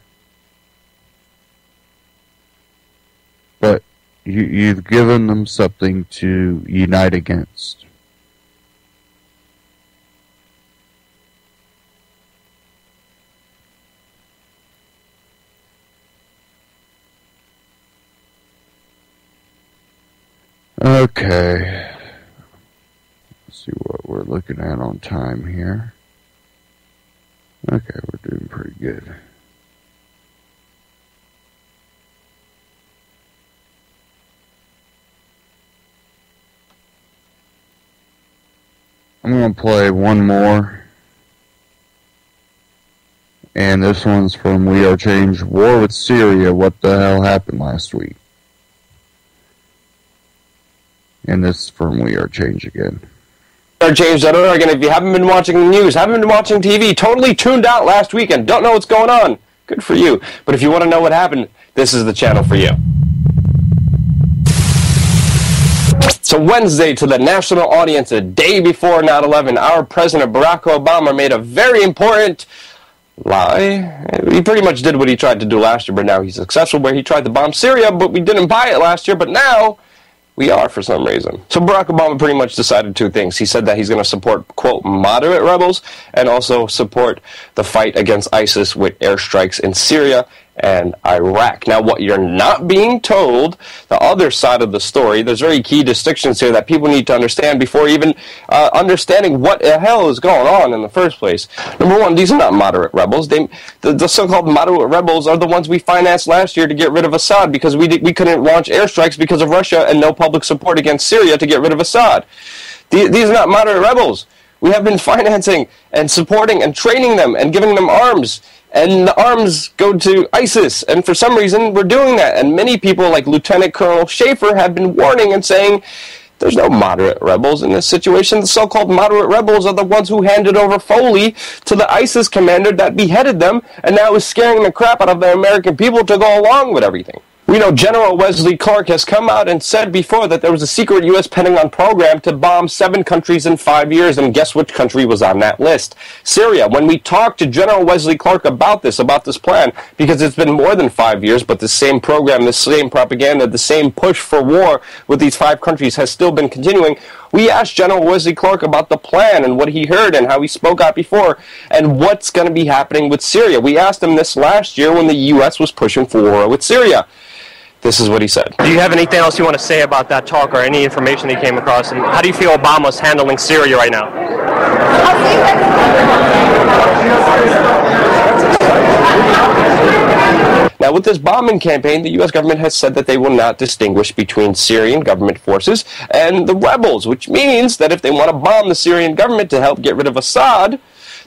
B: But you've given them something to unite against. Okay. Let's see what we're looking at on time here. Okay, we're doing pretty good. I'm going to play one more. And this one's from We Are Change. War with Syria. What the hell happened last week? And this is from We Are Change again.
J: Change.org, and if you haven't been watching the news, haven't been watching TV, totally tuned out last weekend, don't know what's going on, good for you. But if you want to know what happened, this is the channel for you. So Wednesday, to the national audience, a day before 9/11, our President Barack Obama made a very important lie. He pretty much did what he tried to do last year, but now he's successful, where he tried to bomb Syria, but we didn't buy it last year, but now we are, for some reason. So Barack Obama pretty much decided two things. He said that he's going to support, quote, moderate rebels, and also support the fight against ISIS with airstrikes in Syria and Iraq. Now, what you're not being told, the other side of the story, there's very key distinctions here that people need to understand before even understanding what the hell is going on in the first place. Number one, these are not moderate rebels. The so-called moderate rebels are the ones we financed last year to get rid of Assad, because we couldn't launch airstrikes because of Russia and no public support against Syria to get rid of Assad. These are not moderate rebels. We have been financing and supporting and training them and giving them arms. And the arms go to ISIS, and for some reason we're doing that. And many people, like Lieutenant Colonel Schaefer, have been warning and saying there's no moderate rebels in this situation. The so-called moderate rebels are the ones who handed over Foley to the ISIS commander that beheaded them, and now is scaring the crap out of the American people to go along with everything. We know General Wesley Clark has come out and said before that there was a secret U.S. Pentagon program to bomb 7 countries in 5 years, and guess which country was on that list? Syria. When we talked to General Wesley Clark about this plan, because it's been more than 5 years, but the same program, the same propaganda, the same push for war with these 5 countries has still been continuing, we asked General Wesley Clark about the plan and what he heard and how he spoke out before and what's going to be happening with Syria. We asked him this last year when the U.S. was pushing for war with Syria. This is what he said.
K: Do you have anything else you want to say about that talk or any information you came across? And how do you feel Obama's handling Syria right now?
J: Now, with this bombing campaign, the U.S. government has said that they will not distinguish between Syrian government forces and the rebels, which means that if they want to bomb the Syrian government to help get rid of Assad,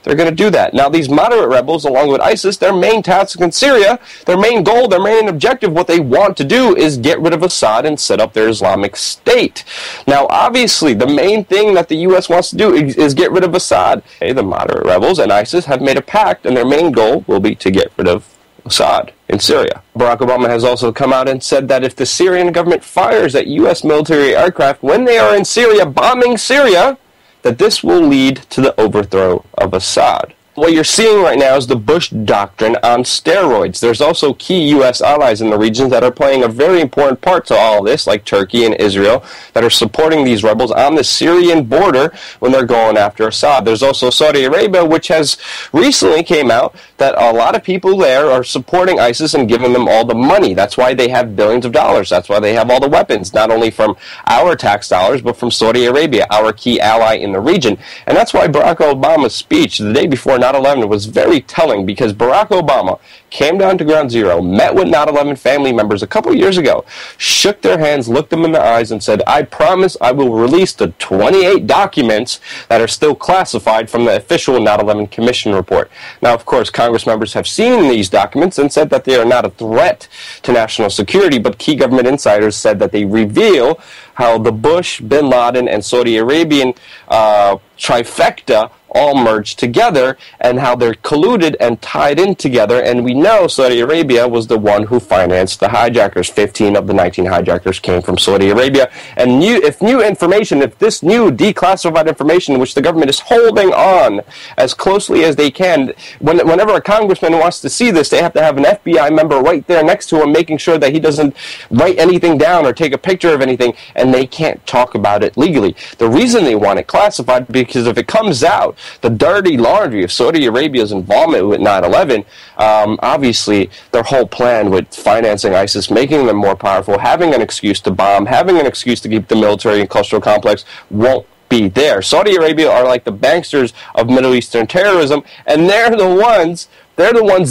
J: they're going to do that. Now, these moderate rebels, along with ISIS, their main task in Syria, their main goal, their main objective, what they want to do is get rid of Assad and set up their Islamic State. Now, obviously, the main thing that the U.S. wants to do is get rid of Assad. The moderate rebels and ISIS have made a pact, and their main goal will be to get rid of Assad in Syria. Barack Obama has also come out and said that if the Syrian government fires at U.S. military aircraft when they are in Syria, bombing Syria, that this will lead to the overthrow of Assad. What you're seeing right now is the Bush doctrine on steroids. There's also key U.S. allies in the region that are playing a very important part to all of this, like Turkey and Israel, that are supporting these rebels on the Syrian border when they're going after Assad. There's also Saudi Arabia, which has recently came out that a lot of people there are supporting ISIS and giving them all the money. That's why they have billions of dollars. That's why they have all the weapons, not only from our tax dollars, but from Saudi Arabia, our key ally in the region. And that's why Barack Obama's speech the day before 9/11 was very telling, because Barack Obama came down to Ground Zero, met with 9/11 family members a couple years ago, shook their hands, looked them in the eyes, and said, I promise I will release the 28 documents that are still classified from the official 9/11 Commission report. Now, of course, Congress members have seen these documents and said that they are not a threat to national security, but key government insiders said that they reveal how the Bush, Bin Laden, and Saudi Arabian trifecta all merged together, and how they're colluded and tied in together. And we know Saudi Arabia was the one who financed the hijackers. 15 of the 19 hijackers came from Saudi Arabia. And if this new declassified information, which the government is holding on as closely as they can, whenever a congressman wants to see this, they have to have an FBI member right there next to him, making sure that he doesn't write anything down or take a picture of anything, and they can't talk about it legally. The reason they want it classified, because if it comes out, the dirty laundry of Saudi Arabia's involvement with 9/11, obviously their whole plan with financing ISIS, making them more powerful, having an excuse to bomb, having an excuse to keep the military and cultural complex, won't be there. Saudi Arabia are like the banksters of Middle Eastern terrorism, and they're the ones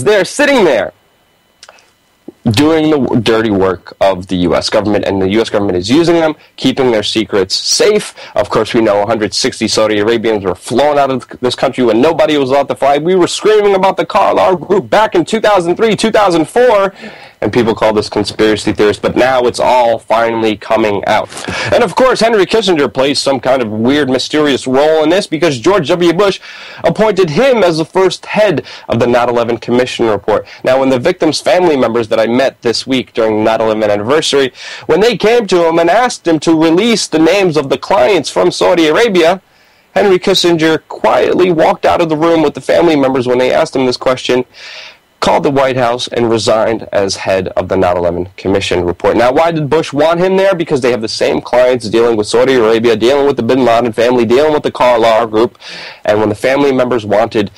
J: there sitting there doing the dirty work of the U.S. government, and the U.S. government is using them, keeping their secrets safe. Of course, we know 160 Saudi Arabians were flown out of this country when nobody was allowed to fly. We were screaming about the Carlyle Group back in 2003, 2004, and people called us conspiracy theorists, but now it's all finally coming out. And of course, Henry Kissinger plays some kind of weird, mysterious role in this, because George W. Bush appointed him as the first head of the 9/11 Commission report. Now, when the victims' family members that I met this week during the 9/11 anniversary, when they came to him and asked him to release the names of the clients from Saudi Arabia, Henry Kissinger quietly walked out of the room with the family members when they asked him this question, called the White House, and resigned as head of the 9/11 Commission report. Now, why did Bush want him there? Because they have the same clients dealing with Saudi Arabia, dealing with the Bin Laden family, dealing with the Carlyle Group, and when the family members wanted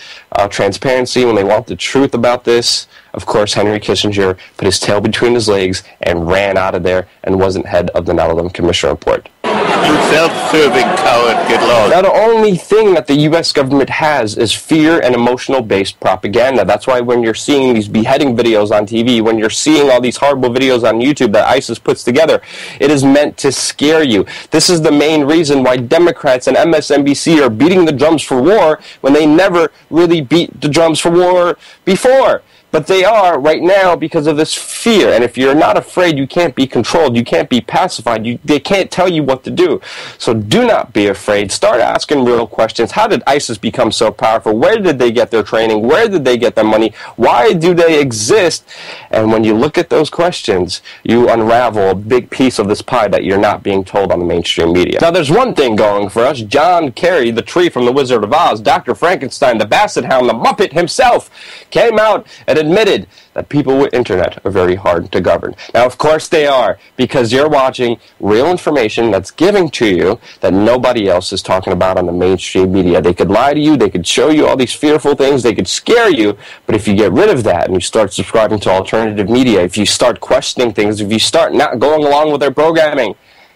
J: transparency, when they wanted the truth about this, of course, Henry Kissinger put his tail between his legs and ran out of there and wasn't head of the 9/11 Commission report.
L: You self-serving coward, get lost.
J: Now, the only thing that the U.S. government has is fear and emotional-based propaganda. That's why when you're seeing these beheading videos on TV, when you're seeing all these horrible videos on YouTube that ISIS puts together, it is meant to scare you. This is the main reason why Democrats and MSNBC are beating the drums for war when they never really beat the drums for war before. But they are right now because of this fear. And if you're not afraid, you can't be controlled. You can't be pacified. They can't tell you what to do. So do not be afraid. Start asking real questions. How did ISIS become so powerful? Where did they get their training? Where did they get their money? Why do they exist? And when you look at those questions, you unravel a big piece of this pie that you're not being told on the mainstream media. Now, there's one thing going for us. John Kerry, the tree from The Wizard of Oz, Dr. Frankenstein, the Basset Hound, the Muppet himself, came out and admitted that people with internet are very hard to govern. Now, of course they are, because you're watching real information that's given to you that nobody else is talking about on the mainstream media. They could lie to you, they could show you all these fearful things, they could scare you, but if you get rid of that and you start subscribing to alternative media, if you start questioning things, if you start not going along with their programming,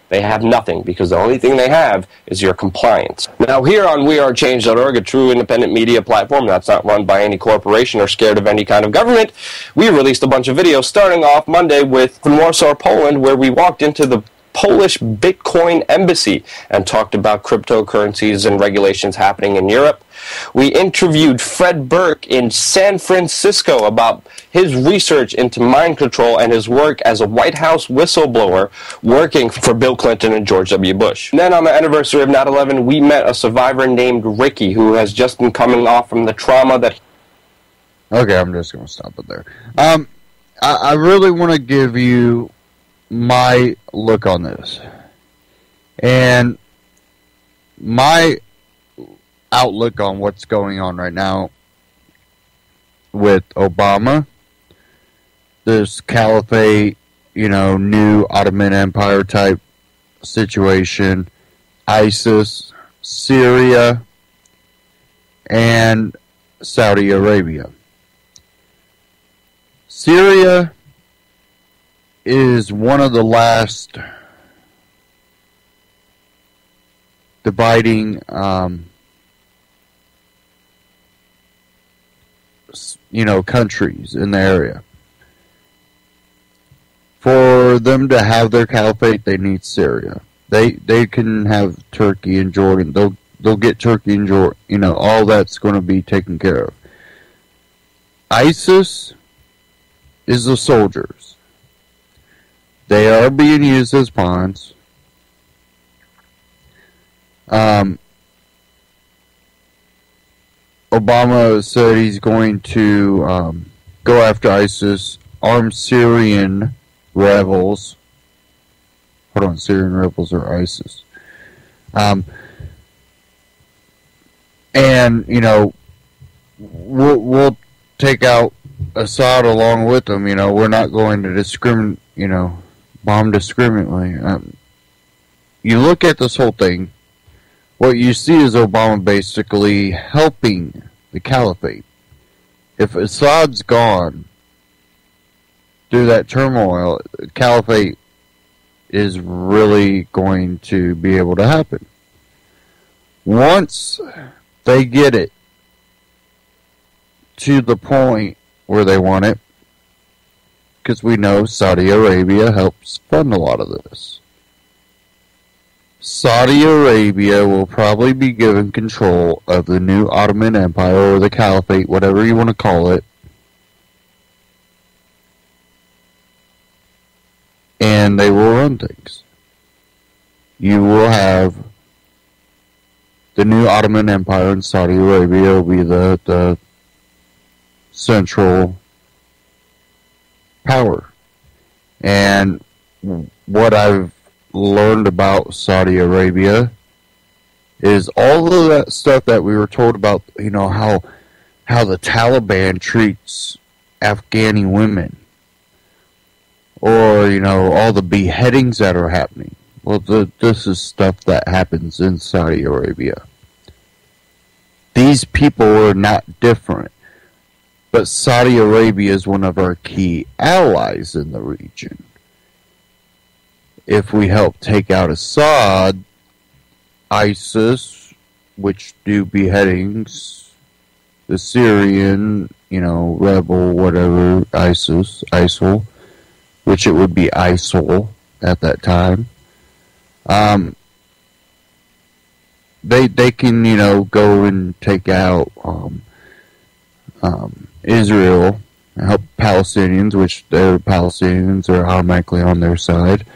J: they have nothing, because the only thing they have is your compliance. Now, here on WeAreChange.org, a true independent media platform that's not run by any corporation or scared of any kind of government, we released a bunch of videos starting off Monday with Warsaw, Poland, where we walked into the Polish Bitcoin embassy and talked about cryptocurrencies and regulations happening in Europe. We interviewed Fred Burke in San Francisco about his research into mind control and his work as a White House whistleblower working for Bill Clinton and George W. Bush. And then on the anniversary of 9/11, we met a survivor named Ricky who has just been coming off from the trauma that...
B: Okay, I'm just going to stop it there. I really want to give you my look on this. And my outlook on what's going on right now with Obama, this caliphate, new Ottoman Empire type situation, ISIS, Syria, and Saudi Arabia. Syria is one of the last dividing countries in the area. For them to have their caliphate, they need Syria. They can have Turkey and Jordan. They'll get Turkey and Jordan. All that's going to be taken care of. ISIS is the soldiers. They are being used as pawns. Obama said he's going to go after ISIS, arm Syrian rebels. Hold on, Syrian rebels or ISIS. And, we'll take out Assad along with them. We're not going to bomb discriminately. You look at this whole thing, what you see is Obama basically helping the caliphate. If Assad's gone through that turmoil, the caliphate is really going to be able to happen. Once they get it to the point where they want it, because we know Saudi Arabia helps fund a lot of this. Saudi Arabia will probably be given control of the new Ottoman Empire or the Caliphate, whatever you want to call it. And they will run things. You will have the new Ottoman Empire in Saudi Arabia will be the central power. And what I've learned about Saudi Arabia is all of that stuff that we were told about, how the Taliban treats Afghani women, or all the beheadings that are happening. Well, this is stuff that happens in Saudi Arabia. These people are not different, but Saudi Arabia is one of our key allies in the region. If we help take out Assad, ISIS, which do beheadings, the Syrian, rebel, whatever, ISIL, which it would be ISIL at that time, they can, go and take out Israel and help Palestinians, which their Palestinians are automatically on their side.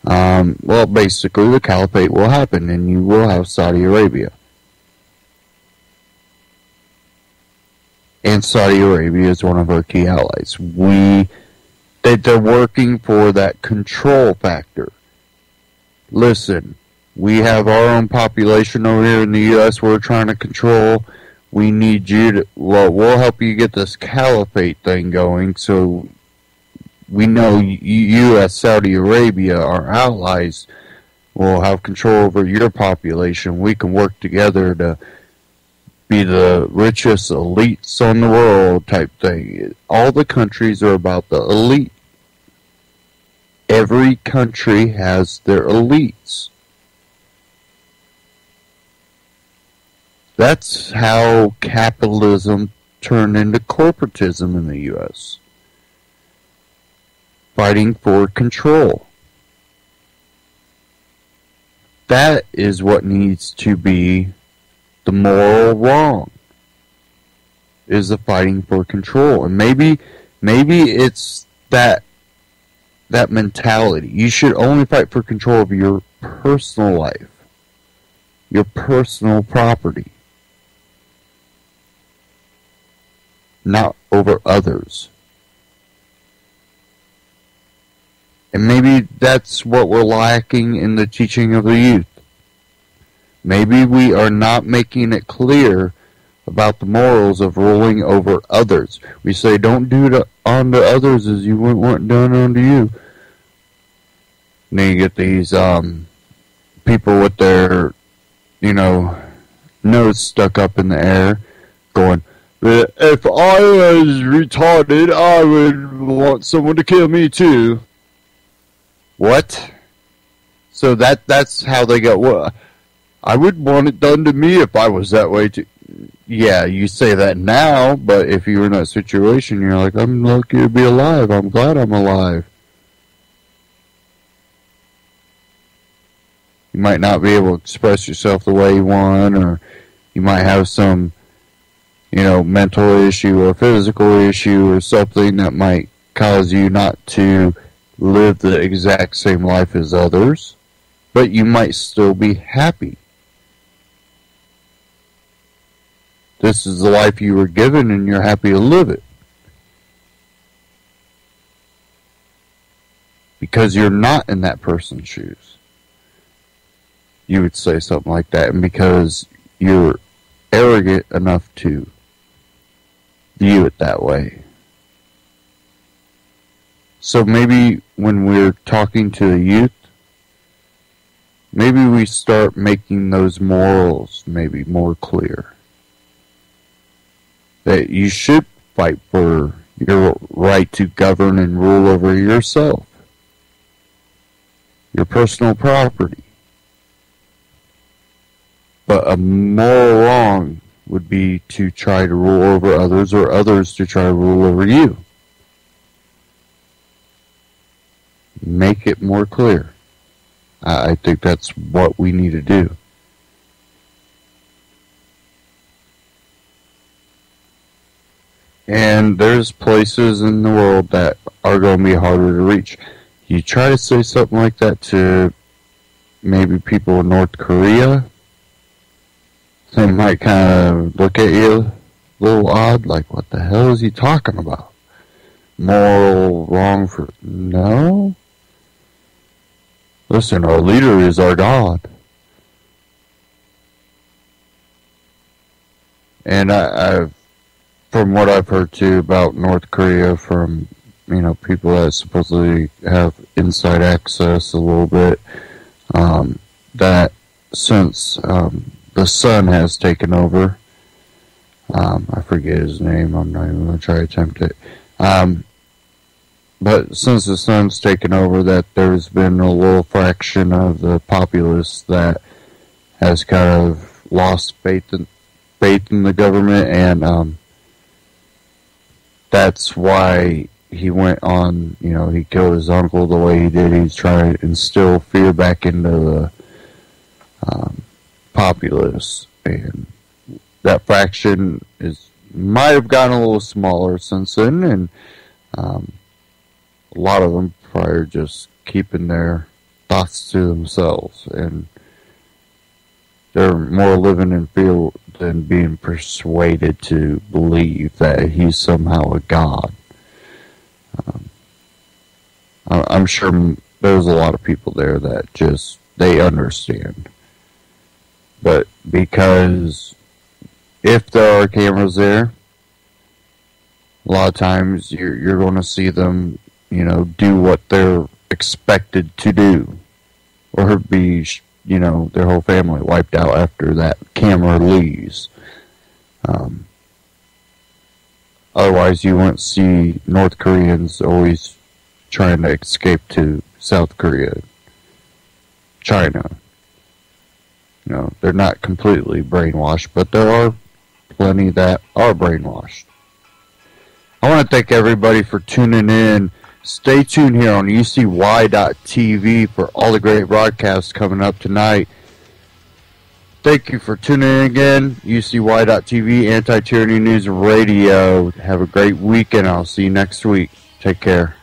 B: Well, basically, the caliphate will happen, and you will have Saudi Arabia. And Saudi Arabia is one of our key allies. They're working for that control factor. Listen, we have our own population over here in the U.S. we're trying to control. We need you to, we'll help you get this caliphate thing going, so we know you as Saudi Arabia, our allies, will have control over your population. We can work together to be the richest elites on the world type thing. All the countries are about the elite. Every country has their elites. That's how capitalism turned into corporatism in the U.S. Fighting for control. that is what needs to be the moral wrong, is the fighting for control. And maybe it's that mentality. You should only fight for control of your personal life, your personal property, not over others. And maybe that's what we're lacking in the teaching of the youth. Maybe we are not making it clear about the morals of ruling over others. We say, don't do it unto others as you wouldn't want done unto you. And then you get these people with their, nose stuck up in the air going, if I was retarded, I would want someone to kill me too. What? So that's how they go, well, I would want it done to me if I was that way too. Yeah, you say that now, but if you were in that situation, you're like, I'm lucky to be alive. I'm glad I'm alive. You might not be able to express yourself the way you want, or you might have some, mental issue or physical issue or something that might cause you not to live the exact same life as others, but you might still be happy. This is the life you were given, and you're happy to live it. Because you're not in that person's shoes. You would say something like that, and because you're arrogant enough to view it that way. So maybe when we're talking to the youth, maybe we start making those morals maybe more clear. That you should fight for your right to govern and rule over yourself, your personal property. But a moral wrong would be to try to rule over others, or others to try to rule over you. Make it more clear. I think that's what we need to do. And there's places in the world that are going to be harder to reach. You try to say something like that to maybe people in North Korea, they might kind of look at you a little odd, like, what the hell is he talking about? Moral wrong for... No? Listen, our leader is our God. And I've, from what I've heard too about North Korea from, people that supposedly have inside access a little bit, that since the son has taken over, I forget his name, I'm not even going to try to attempt it, but since the son's taken over, that there's been a little fraction of the populace that has kind of lost faith in the government, and that's why he went on, he killed his uncle the way he did. He's trying to instill fear back into the populace, and that fraction might have gotten a little smaller since then, and a lot of them probably are just keeping their thoughts to themselves, and they're more living in fear than being persuaded to believe that he's somehow a god. I'm sure there's a lot of people there that they understand. But because if there are cameras there, a lot of times you're going to see them, do what they're expected to do, or be, their whole family wiped out after that camera leaves. Otherwise, you won't see North Koreans always trying to escape to South Korea, China. They're not completely brainwashed, but there are plenty that are brainwashed. I want to thank everybody for tuning in. Stay tuned here on UCY.TV for all the great broadcasts coming up tonight. Thank you for tuning in again. UCY.TV, Anti-Tyranny News Radio. Have a great week, and I'll see you next week. Take care.